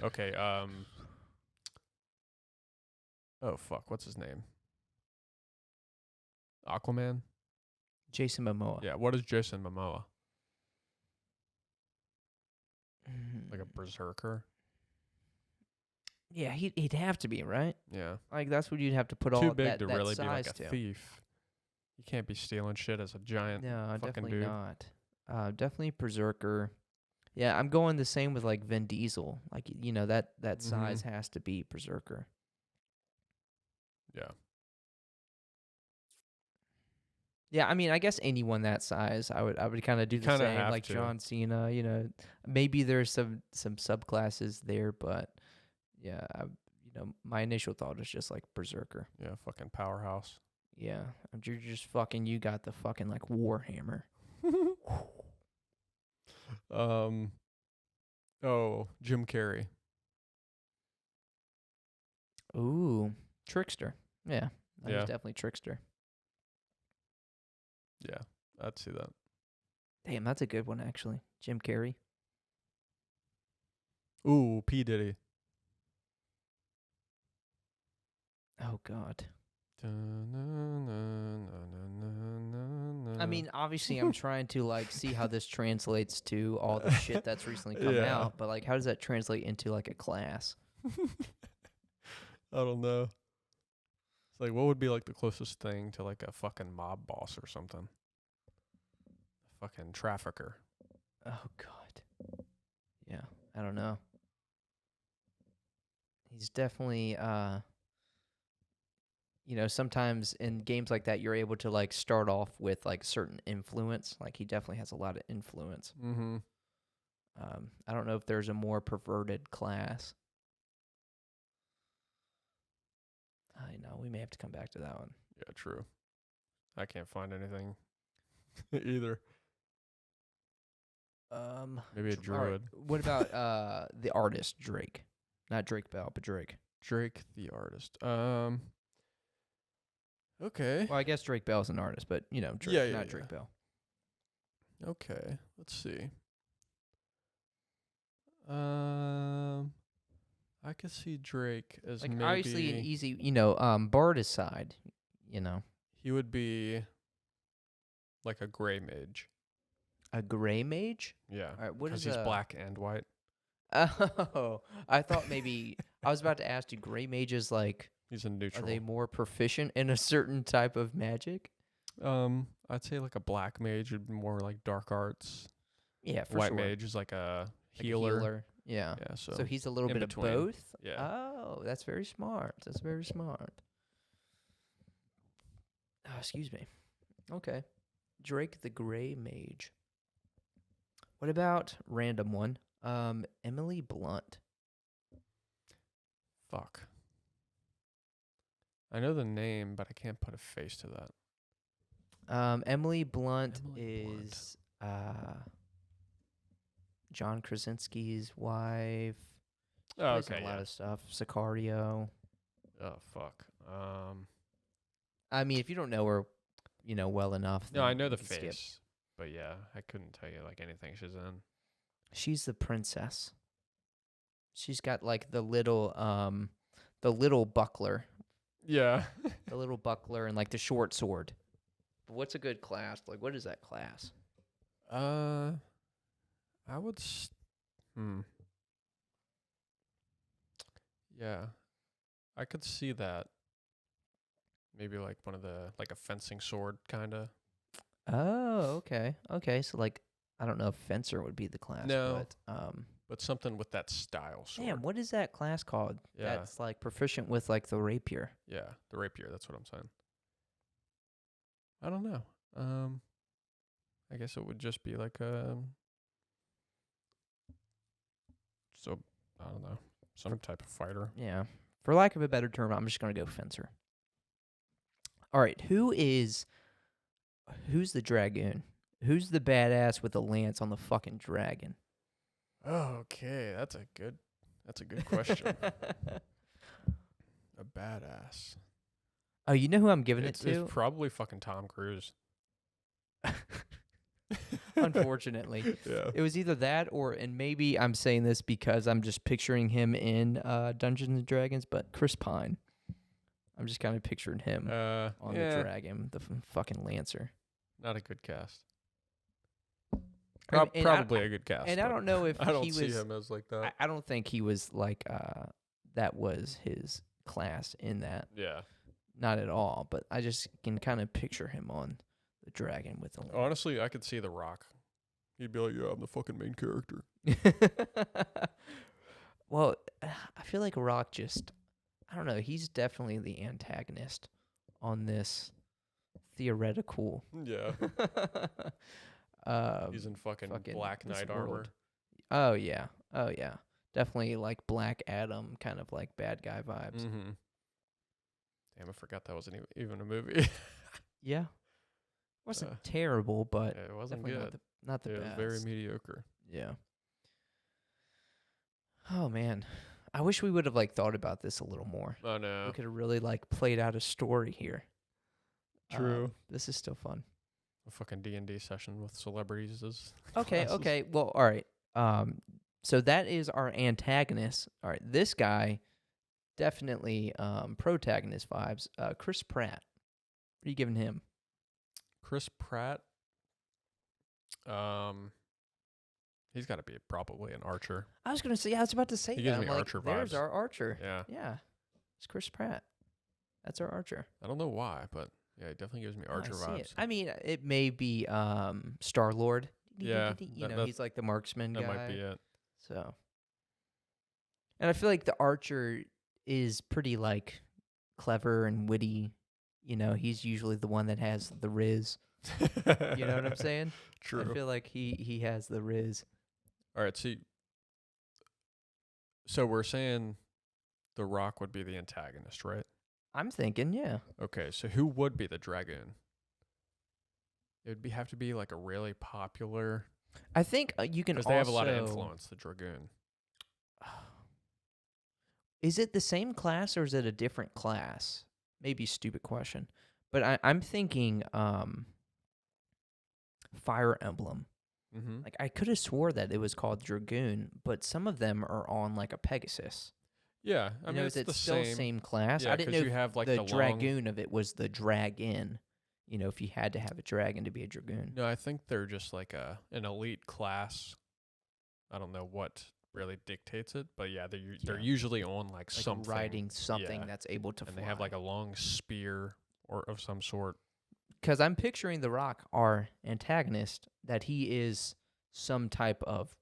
Okay. Oh fuck, what's his name? Aquaman. Jason Momoa. Yeah. What is Jason Momoa? Like a Mm, berserker. yeah, he'd have to be, right? Yeah. Like that's what you'd have to put Too all big that to that really be like size a to. thief. You can't be stealing shit as a giant. No, fucking definitely dude. not. Definitely berserker. Yeah, I'm going the same with like Vin Diesel. Like that size has to be berserker. Yeah. Yeah, I mean, I guess anyone that size, I would kind of do You the kinda same, have like to. John Cena. Maybe there's some subclasses there, but yeah, my initial thought is just like berserker. Yeah. Fucking powerhouse. Yeah, you're just fucking. You got the fucking like warhammer. Oh, Jim Carrey. Ooh, trickster. Yeah, he's Yeah. definitely trickster. Yeah. I'd see that. Damn, that's a good one actually. Jim Carrey. Ooh, P. Diddy. Oh God. I mean, obviously, I'm trying to like see how this translates to all the shit that's recently come Yeah. out, but like, how does that translate into like a class? I don't know. It's like, what would be like the closest thing to like a fucking mob boss or something? Fucking trafficker. Oh God. Yeah, I don't know. He's definitely sometimes in games like that you're able to like start off with like certain influence. Like he definitely has a lot of influence. Mm-hmm. I don't know if there's a more perverted class. I know we may have to come back to that one. Yeah, true. I can't find anything either. Maybe a druid. What about the artist Drake? Not Drake Bell, but Drake. Drake the artist. Okay. Well, I guess Drake Bell's an artist, but Drake, Yeah, not yeah. Drake Bell. Okay. Let's see. I could see Drake as Like maybe obviously an easy, Bard aside, he would be like a gray mage. a gray mage. Yeah. All right, what is Because he's black and white. Oh, I thought maybe I was about to ask you. Gray mages, like, He's a neutral. are they more proficient in a certain type of magic? I'd say like a black mage would be more like dark arts. Yeah, for White sure. mage is like a Like a healer. Yeah. Yeah, So he's a little in bit between. of both. Yeah. Oh, that's very smart. That's very smart. Oh, excuse me. Okay. Drake the Gray Mage. What about random one? Emily Blunt. Fuck. I know the name, but I can't put a face to that. Emily Blunt Emily Blunt. is John Krasinski's wife. Oh, Plays in okay. a lot of stuff. Sicario. Oh, fuck. I mean, if you don't know her, well enough. No, I know then the you can skip. face, but yeah, I couldn't tell you like anything she's in. She's the princess. She's got like the little buckler, Yeah. the little buckler, and like the short sword. But what's a good class? Like, what is that class? I would. Yeah, I could see that. Maybe like one of the like a fencing sword kind of. Oh, okay, okay. So like, I don't know if fencer would be the class, No. but but something with that style sword. Damn, what is that class called? Yeah. That's like proficient with like the rapier. Yeah, the rapier. That's what I'm saying. I don't know. I guess it would just be like so I don't know, some type of fighter. Yeah. For lack of a better term, I'm just gonna go fencer. All right, who's the dragoon? Who's the badass with the lance on the fucking dragon? Okay, that's a good question. A badass. Oh, you know who I'm giving it It's to? probably fucking Tom Cruise. Unfortunately. Yeah. It was either that or, and maybe I'm saying this because I'm just picturing him in Dungeons and Dragons, but Chris Pine. I'm just kind of picturing him on the dragon, the fucking lancer. Not a good cast. And Probably a good cast. And I don't know if I don't he see was. him as like that. I don't think he was like that was his class in that. Yeah. Not at all. But I just can kind of picture him on the dragon with the lance. Honestly, I could see The Rock. He'd be like, "Yeah, I'm the fucking main character." Well, I feel like Rock just, I don't know, he's definitely the antagonist on this theoretical. Yeah. He's in fucking Black this Knight armor. world. Oh yeah. Definitely like Black Adam, kind of like bad guy vibes. Mm-hmm. Damn, I forgot that wasn't even a movie. Yeah. Wasn't terrible, but it wasn't definitely good. Not the It best. was very mediocre. Yeah. Oh man, I wish we would have like thought about this a little more. Oh no. We could have really like played out a story here. True. This is still fun. A fucking D&D session with celebrities is Okay, classes. okay. Well, all right. So that is our antagonist. All right, this guy definitely protagonist vibes. Chris Pratt. What are you giving him? Chris Pratt. He's got to be probably an archer. I was about to say He that. gives I'm me like, archer there's vibes. our archer. Yeah. Yeah. It's Chris Pratt. That's our archer. I don't know why, but yeah, he definitely gives me archer I see vibes. it. I mean, it may be Star-Lord. Yeah, You know, he's like the marksman guy. That might be it. So, and I feel like the archer is pretty like clever and witty. You know, he's usually the one that has the riz. You know what I'm saying? True. I feel like he has the riz. All right, see. So we're saying The Rock would be the antagonist, right? I'm thinking, yeah. Okay, so who would be the dragoon? It would have to be like a really popular, I think you can because also. they have a lot of influence. The dragoon. Is it the same class or is it a different class? Maybe stupid question, but I'm thinking Fire Emblem. Mm-hmm. Like I could have swore that it was called Dragoon, but some of them are on like a Pegasus. Yeah, I mean, is it's it the still same. same class? Yeah, I didn't know you if have like the long- Dragoon of it was the dragon. You know, if you had to have a dragon to be a Dragoon. No, I think they're just like an elite class. I don't know what really dictates it, but yeah, they're usually on like something, riding something yeah, that's able to and fly. they have like a long spear or of some sort. Because I'm picturing The Rock, our antagonist, that he is some type of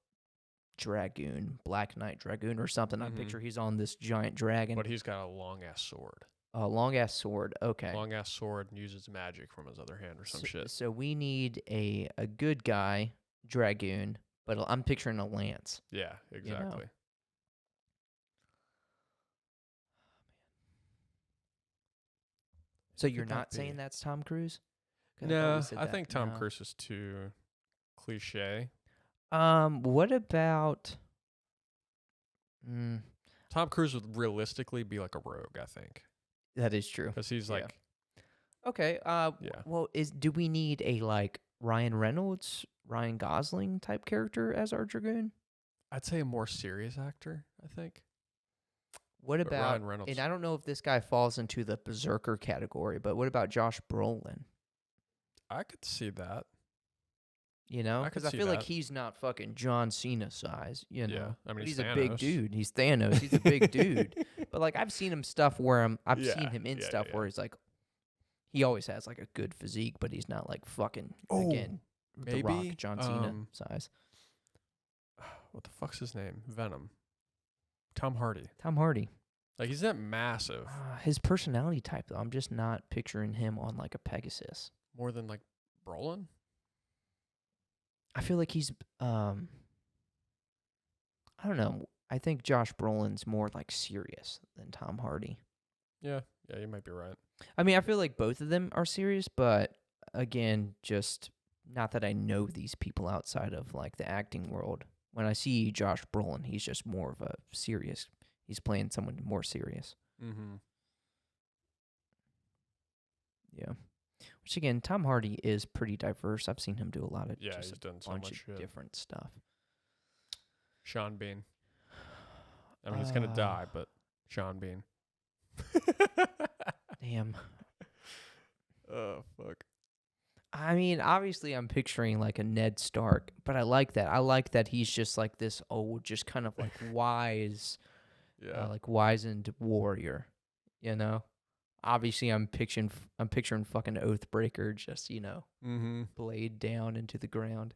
dragoon, Black Knight dragoon or something. I Mhm. picture he's on this giant dragon. But he's got a long ass sword. A long ass sword. Okay. Long ass sword, and uses magic from his other hand or some shit. So we need a good guy dragoon, but I'm picturing a lance. Yeah, exactly. So you're could that not be? saying that's Tom Cruise? 'Cause thought No, we said I that. think Tom No. Cruise is too cliche. What about? Tom Cruise would realistically be like a rogue, I think, That is true. because he's Yeah. like, Okay. Yeah. Well, do we need a like Ryan Reynolds, Ryan Gosling type character as our dragoon? I'd say a more serious actor. I think. What But about? Ryan Reynolds. And I don't know if this guy falls into the berserker category, but what about Josh Brolin? I could see that. You know, I could because I see feel like that. he's not fucking John Cena size. You know, Yeah, I mean, But he's he's a big Thanos. dude. He's Thanos. He's a big dude. But like I've seen him stuff where I've Yeah, seen him in yeah, stuff yeah. where he's like, he always has like a good physique, but he's not like fucking Oh, again The maybe, Rock, John Cena size. what the fuck's his name? Venom. Tom Hardy. Tom Hardy. Like, he's not massive. His personality type, though, I'm just not picturing him on like a Pegasus. More than like Brolin? I feel like he's, I don't know. I think Josh Brolin's more like serious than Tom Hardy. Yeah, you might be right. I mean, I feel like both of them are serious, but again, just not that I know these people outside of like the acting world. When I see Josh Brolin, he's just more of a serious. He's playing someone more serious. Mm-hmm. Yeah. Which again, Tom Hardy is pretty diverse. I've seen him do a lot of Yeah, just he's done a so bunch much of shit. different stuff. Sean Bean. I mean, he's gonna die, but Sean Bean. Damn. Oh, fuck. I mean, obviously I'm picturing like a Ned Stark, but I like that. I like that he's just like this old, just kind of like wise, Yeah. like wizened warrior, you know? Obviously I'm picturing fucking Oathbreaker just, Mm-hmm. blade down into the ground.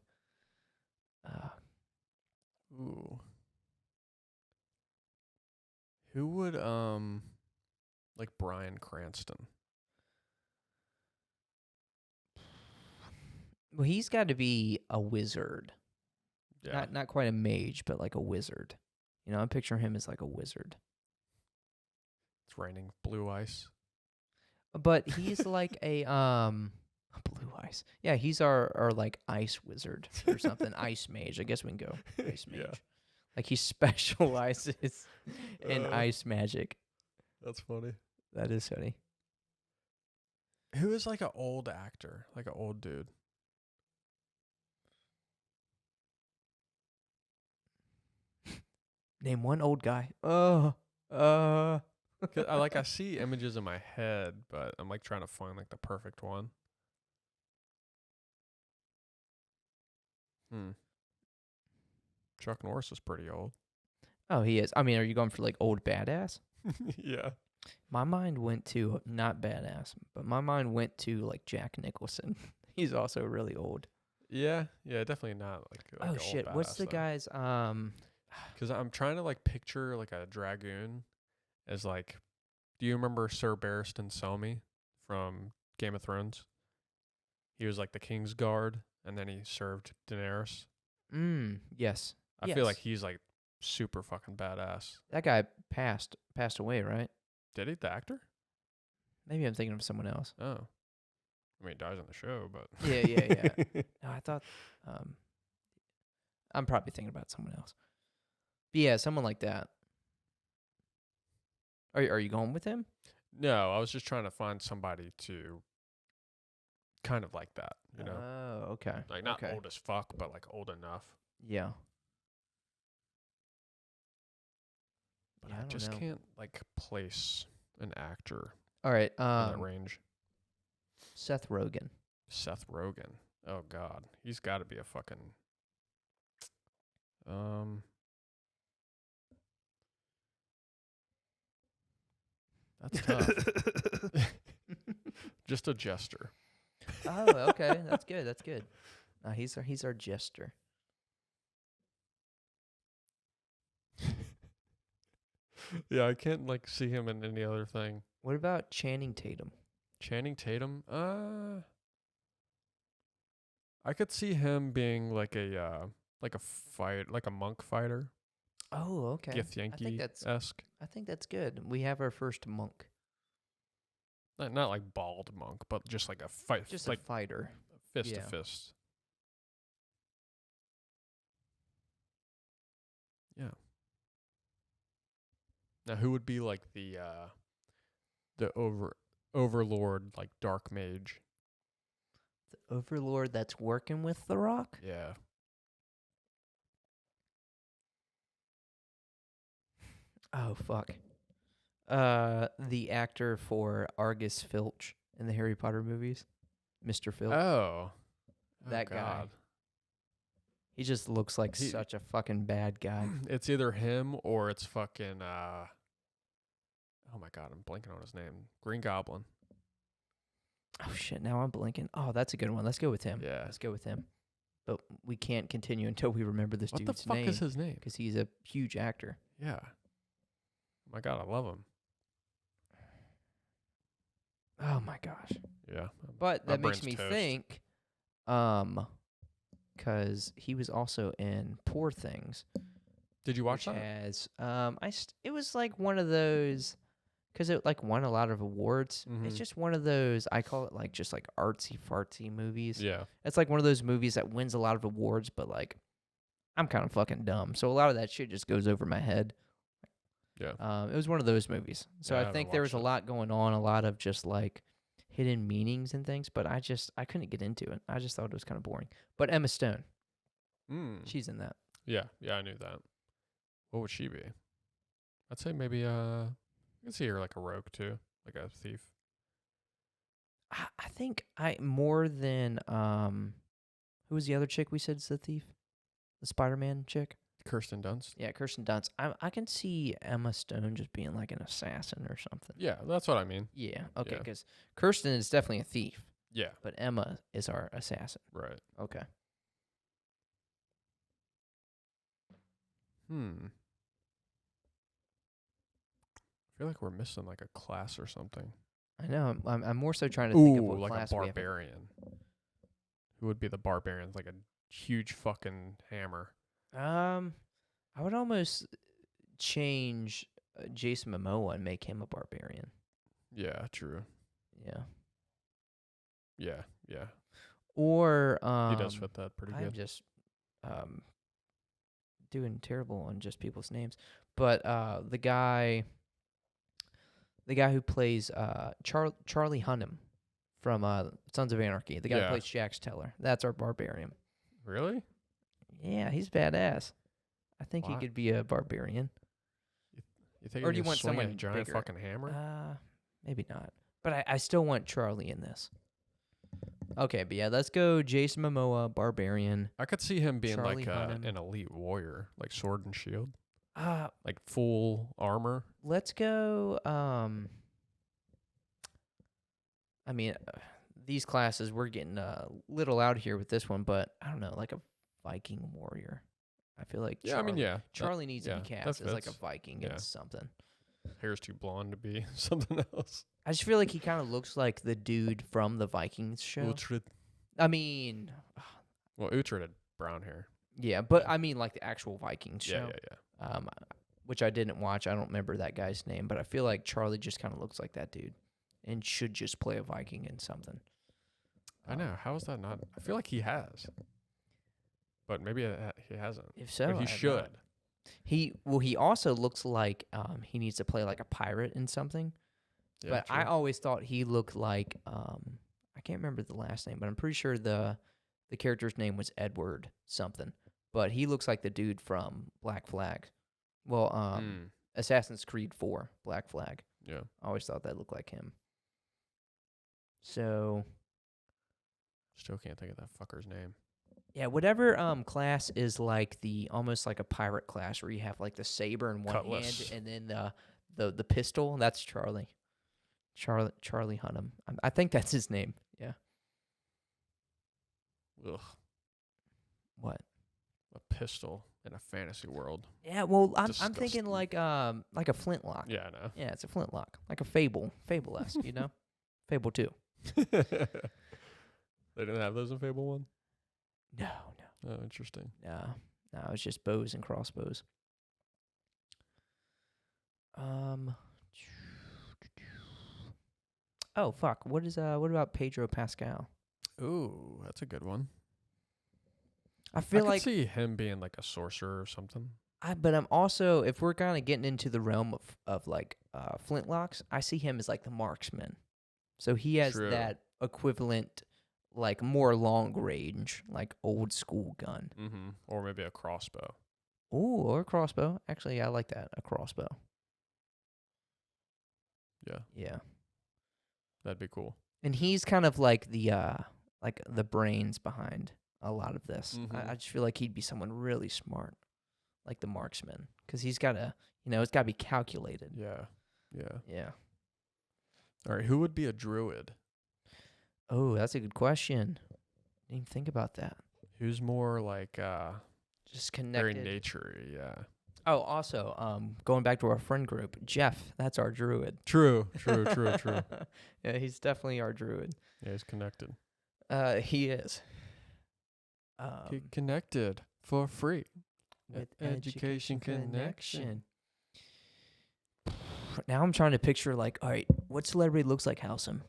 Ooh. Who would like Bryan Cranston? Well, he's got to be a wizard. Yeah. Not quite a mage, but like a wizard. I'm picturing him as like a wizard. It's raining blue ice. But he's like a blue ice. Yeah, he's our like ice wizard or something. Ice mage. I guess we can go ice mage. Yeah. Like he specializes in ice magic. That's funny. That is funny. Who is like an old actor, like an old dude? Name one old guy. I see images in my head, but I'm like trying to find like the perfect one. Chuck Norris is pretty old. Oh, he is. I mean, are you going for like old badass? Yeah. My mind went to not badass, but my mind went to like Jack Nicholson. He's also really old. Yeah, definitely not like oh shit! Old What's the though. guy's Because I'm trying to like picture like a dragoon as like, do you remember Sir Barristan Selmy from Game of Thrones? He was like the King's Guard, and then he served Daenerys. Yes. I feel like he's like super fucking badass. That guy passed away, right? Did he? The actor? Maybe I'm thinking of someone else. Oh. I mean, he dies in the show, but... Yeah. No, I thought... I'm probably thinking about someone else. But yeah, someone like that. Are you going with him? No, I was just trying to find somebody to kind of like that, you know? Oh, okay. Like, not old as fuck, but like old enough. Yeah. But I just can't like place an actor all right, in that range. Seth Rogen. Seth Rogen. Oh God, he's got to be a fucking. That's tough. Just a jester. Oh, okay, that's good. That's good. He's our jester. Yeah, I can't like see him in any other thing. What about Channing Tatum? Channing Tatum? I could see him being like a monk fighter. Oh, okay. Githyanki-esque. I think that's good. We have our first monk. Not like bald monk, but just like a fight. Just like a fighter. Fist to fist. Yeah. Now, who would be like the overlord, like dark mage? The overlord that's working with The Rock? Yeah. Oh, fuck. The actor for Argus Filch in the Harry Potter movies, Mr. Filch. Oh. That guy. He just looks like such a fucking bad guy. It's either him or it's fucking oh my God, I'm blanking on his name. Green Goblin. Oh shit, now I'm blanking. Oh, that's a good one. Let's go with him. Yeah. Let's go with him. but we can't continue until we remember this What the dude's fuck name is his name? because he's a huge actor. Yeah. My God, I love him. Oh my gosh! Yeah. But My that makes brain's me toast. think, because he was also in Poor Things. Did you watch which that? has it was like one of those because it like won a lot of awards. It's Mhm. just one of those, I call it like just like artsy fartsy movies. Yeah. It's like one of those movies that wins a lot of awards, but like I'm kind of fucking dumb, so a lot of that shit just goes over my head. Yeah. It was one of those movies, so Yeah, I I haven't think there was watched a it. lot going on, a lot of just like hidden meanings and things, but I couldn't get into it. I just thought it was kind of boring. But Emma Stone, she's in that. Yeah. Yeah, I knew that. What would she be? I'd say maybe I could see her like a rogue too, like a thief. I think I more than who was the other chick we said is the thief? The Spider-Man chick? Kirsten Dunst. Yeah, Kirsten Dunst. I can see Emma Stone just being like an assassin or something. Yeah, that's what I mean. Yeah, okay, Yeah. because Kirsten is definitely a thief, Yeah. but Emma is our assassin. Right. Okay. I feel like we're missing like a class or something. I know. I'm more so trying to think of Ooh, what like a class we have. barbarian. Who would be the barbarian? Like a huge fucking hammer. I would almost change Jason Momoa and make him a barbarian. Yeah, true. Yeah. Yeah, yeah. Or He does fit that pretty I'm good. just doing terrible on just people's names, but the guy who plays Charlie Hunnam from Sons of Anarchy, the guy Yeah. who plays Jax Teller, that's our barbarian. Really? Yeah, he's badass. I think he Why? could be a barbarian. You think Or he do you could want swing a someone giant bigger? fucking hammer? Maybe not. But I still want Charlie in this. Okay, but yeah, let's go Jason Momoa, barbarian. I could see him being Charlie like Hunnam. an elite warrior, like sword and shield, Uh, like full armor. let's go. I mean, these classes we're getting a little out here with this one, but I don't know, like a Viking warrior. I feel like Yeah, I mean, yeah. Charlie needs to be yeah, cast that as like a fits. Viking Yeah. and something. Hair's too blonde to be something else. I just feel like he kind of looks like the dude from the Vikings show. Uhtred. I mean, Well, Uhtred had brown hair. yeah, but I mean like the actual Vikings show. Yeah. Which I didn't watch. I don't remember that guy's name, but I feel like Charlie just kind of looks like that dude, and should just play a Viking in something. I know. How is that not? I feel like he has, but maybe he hasn't. If so, But I he have should. not. He also looks like he needs to play like a pirate in something. Yeah, But true. I always thought he looked like I can't remember the last name, but I'm pretty sure the character's name was Edward something. But he looks like the dude from Black Flag. Well, Assassin's Creed 4, Black Flag. Yeah. I always thought that looked like him. So Still can't think of that fucker's name. yeah, whatever class is like the almost like a pirate class where you have like the saber in one Cutlass. hand and then the pistol. That's Charlie. Charlie Hunnam. I think that's his name. Yeah. Ugh. What? A pistol in a fantasy world. Yeah. Well, I'm Disgusting. thinking like a flintlock. Yeah, I know. Yeah, it's a flintlock, like a Fable-esque, you know. Fable 2. They didn't have those in Fable 1? No. Oh, interesting. No, it's just bows and crossbows. Oh fuck! What about Pedro Pascal? Ooh, that's a good one. I feel I like could see him being like a sorcerer or something. but I'm also, if we're kind of getting into the realm of like flintlocks, I see him as like the marksman. So he has True. that equivalent, like more long range, like old school gun. Mm-hmm. Or maybe a crossbow. Ooh, or a crossbow. Actually, I like that, a crossbow. Yeah, Yeah. that'd be cool. And he's kind of like the brains behind a lot of this. Mhm. I just feel like he'd be someone really smart, like the marksman, because he's got to, it's got to be calculated. Yeah. Yeah. All right, who would be a druid? Oh, that's a good question. Didn't even think about that. Who's more like Just very connected. naturey? Yeah. Oh, also, going back to our friend group, Jeff, that's our druid. True. Yeah, he's definitely our druid. Yeah, he's connected. He is. Get connected for free. With Education connection. Now I'm trying to picture, like, all right, what celebrity looks like Halsum?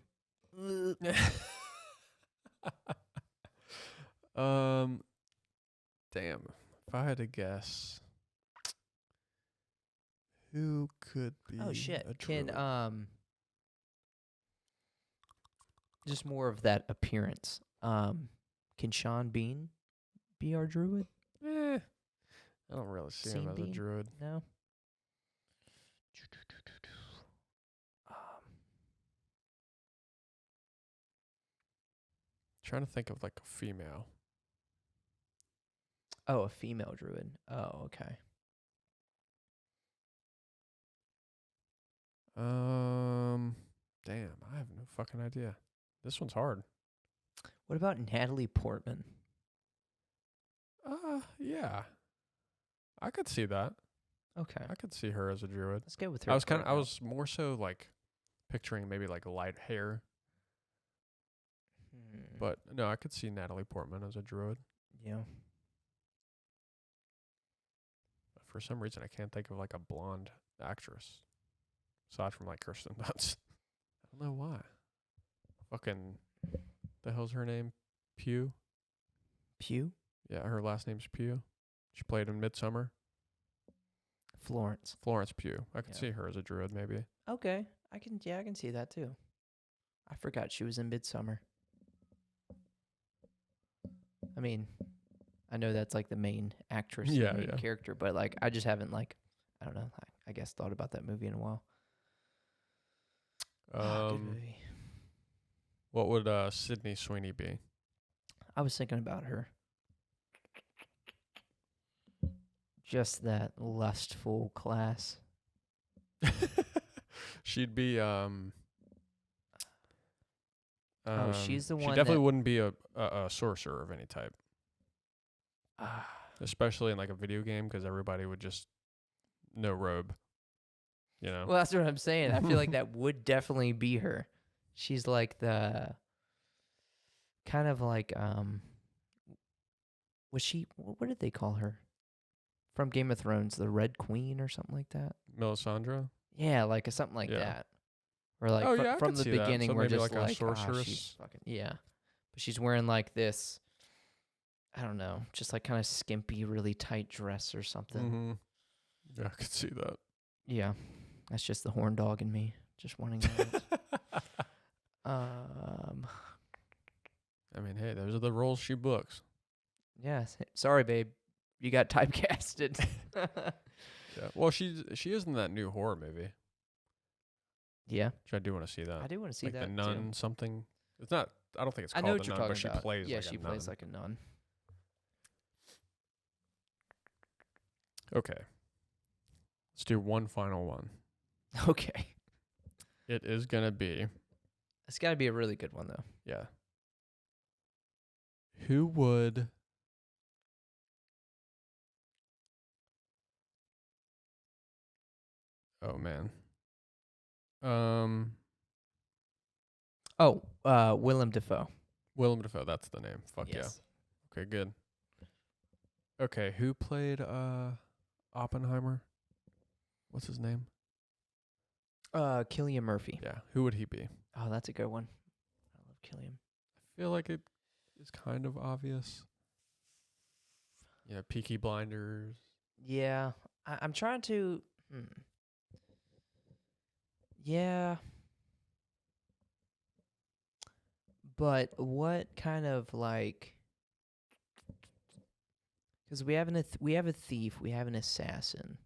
Damn. If I had to guess, who could be Oh shit! a Can druid? just more of that appearance. Can Sean Bean be our druid? I don't really see him Seam as a Bean? druid. No. Trying to think of like a female. Oh, a female druid. Oh, okay. Damn, I have no fucking idea. This one's hard. What about Natalie Portman? Yeah. I could see that. Okay. I could see her as a druid. Let's go with her. I was more so like picturing maybe like light hair, but no, I could see Natalie Portman as a druid. Yeah. But for some reason, I can't think of like a blonde actress aside from like Kirsten Dunst. I don't know why. Fucking, the hell's her name? Pugh? Pugh? Yeah, her last name's Pugh. She played in Midsummer. Florence. Florence Pugh. I could see her as a druid, maybe. Okay. I can see that too. I forgot she was in Midsummer. I mean, I know that's like the main actress, the main character, but like I just haven't like, I don't know, I guess thought about that movie in a while. Good movie. What would Sydney Sweeney be? I was thinking about her. Just that lustful class. She'd be she's the one. She definitely wouldn't be a sorcerer of any type. Especially in like a video game, because everybody would just no robe. You know? Well, that's what I'm saying. I feel like that would definitely be her. She's like the kind of like was she, what did they call her? From Game of Thrones, the Red Queen or something like that? Melisandre? Yeah, like something like that. Or like I from could the see that. beginning So we're maybe just like a she's sorceress. fucking, yeah. But she's wearing like this, I don't know, just like kind of skimpy, really tight dress or something. Mm-hmm. Yeah, I could see that. Yeah. That's just the horn dog in me, just wanting that. I mean, hey, those are the roles she books. Yeah. Sorry, babe. You got typecasted. Yeah. Well, she is in that new horror movie. Yeah. Which I do want to see that. I do want to see like that. The Nun too. something. It's not. I don't think it's I called know what The you're Nun, talking but about. she plays. Yeah, like she a plays nun. like a nun. Okay. Let's do one final one. Okay. It is gonna be. It's got to be a really good one, though. Yeah. Who would? Oh man. Willem Dafoe. Willem Dafoe. That's the name. Fuck Yes. yeah. Okay, good. Okay, who played Oppenheimer? What's his name? Cillian Murphy. Yeah, who would he be? Oh, that's a good one. I love Cillian. I feel like it is kind of obvious. Yeah, Peaky Blinders. Yeah, I'm trying to. Yeah. But what kind of like? Because we have we have a thief, we have an assassin.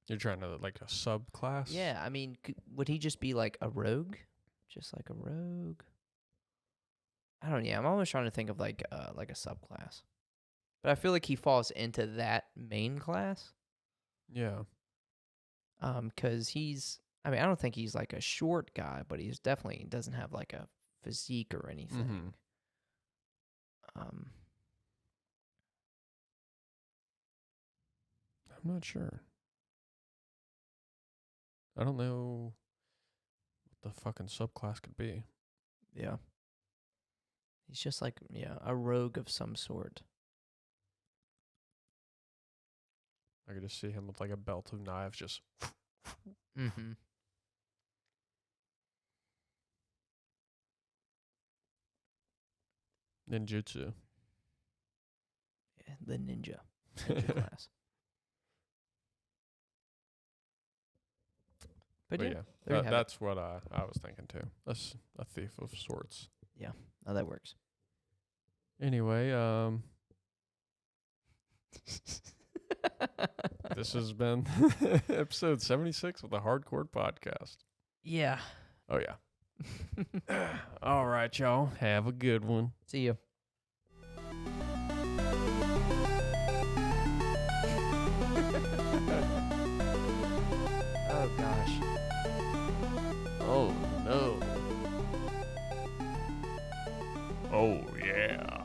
You're trying to like a subclass? Yeah, I mean, would he just be like a rogue? Just like a rogue? I don't know. Yeah, I'm always trying to think of like a subclass. But I feel like he falls into that main class. Yeah. 'Cause he's, I mean, I don't think he's like a short guy, but he's definitely doesn't have like a physique or anything. I'm not sure. I don't know what the fucking subclass could be. Yeah. He's just like, a rogue of some sort. I could just see him with like a belt of knives just Mm-hmm. ninjutsu. Yeah, the ninja class. But yeah, there you have it. That's what I was thinking too. A thief of sorts. Yeah, oh, that works. Anyway, this has been episode 76 of the Hardcore Podcast. Yeah. Oh, yeah. All right, y'all. Have a good one. See you. Oh, gosh. Oh, no. Oh, yeah.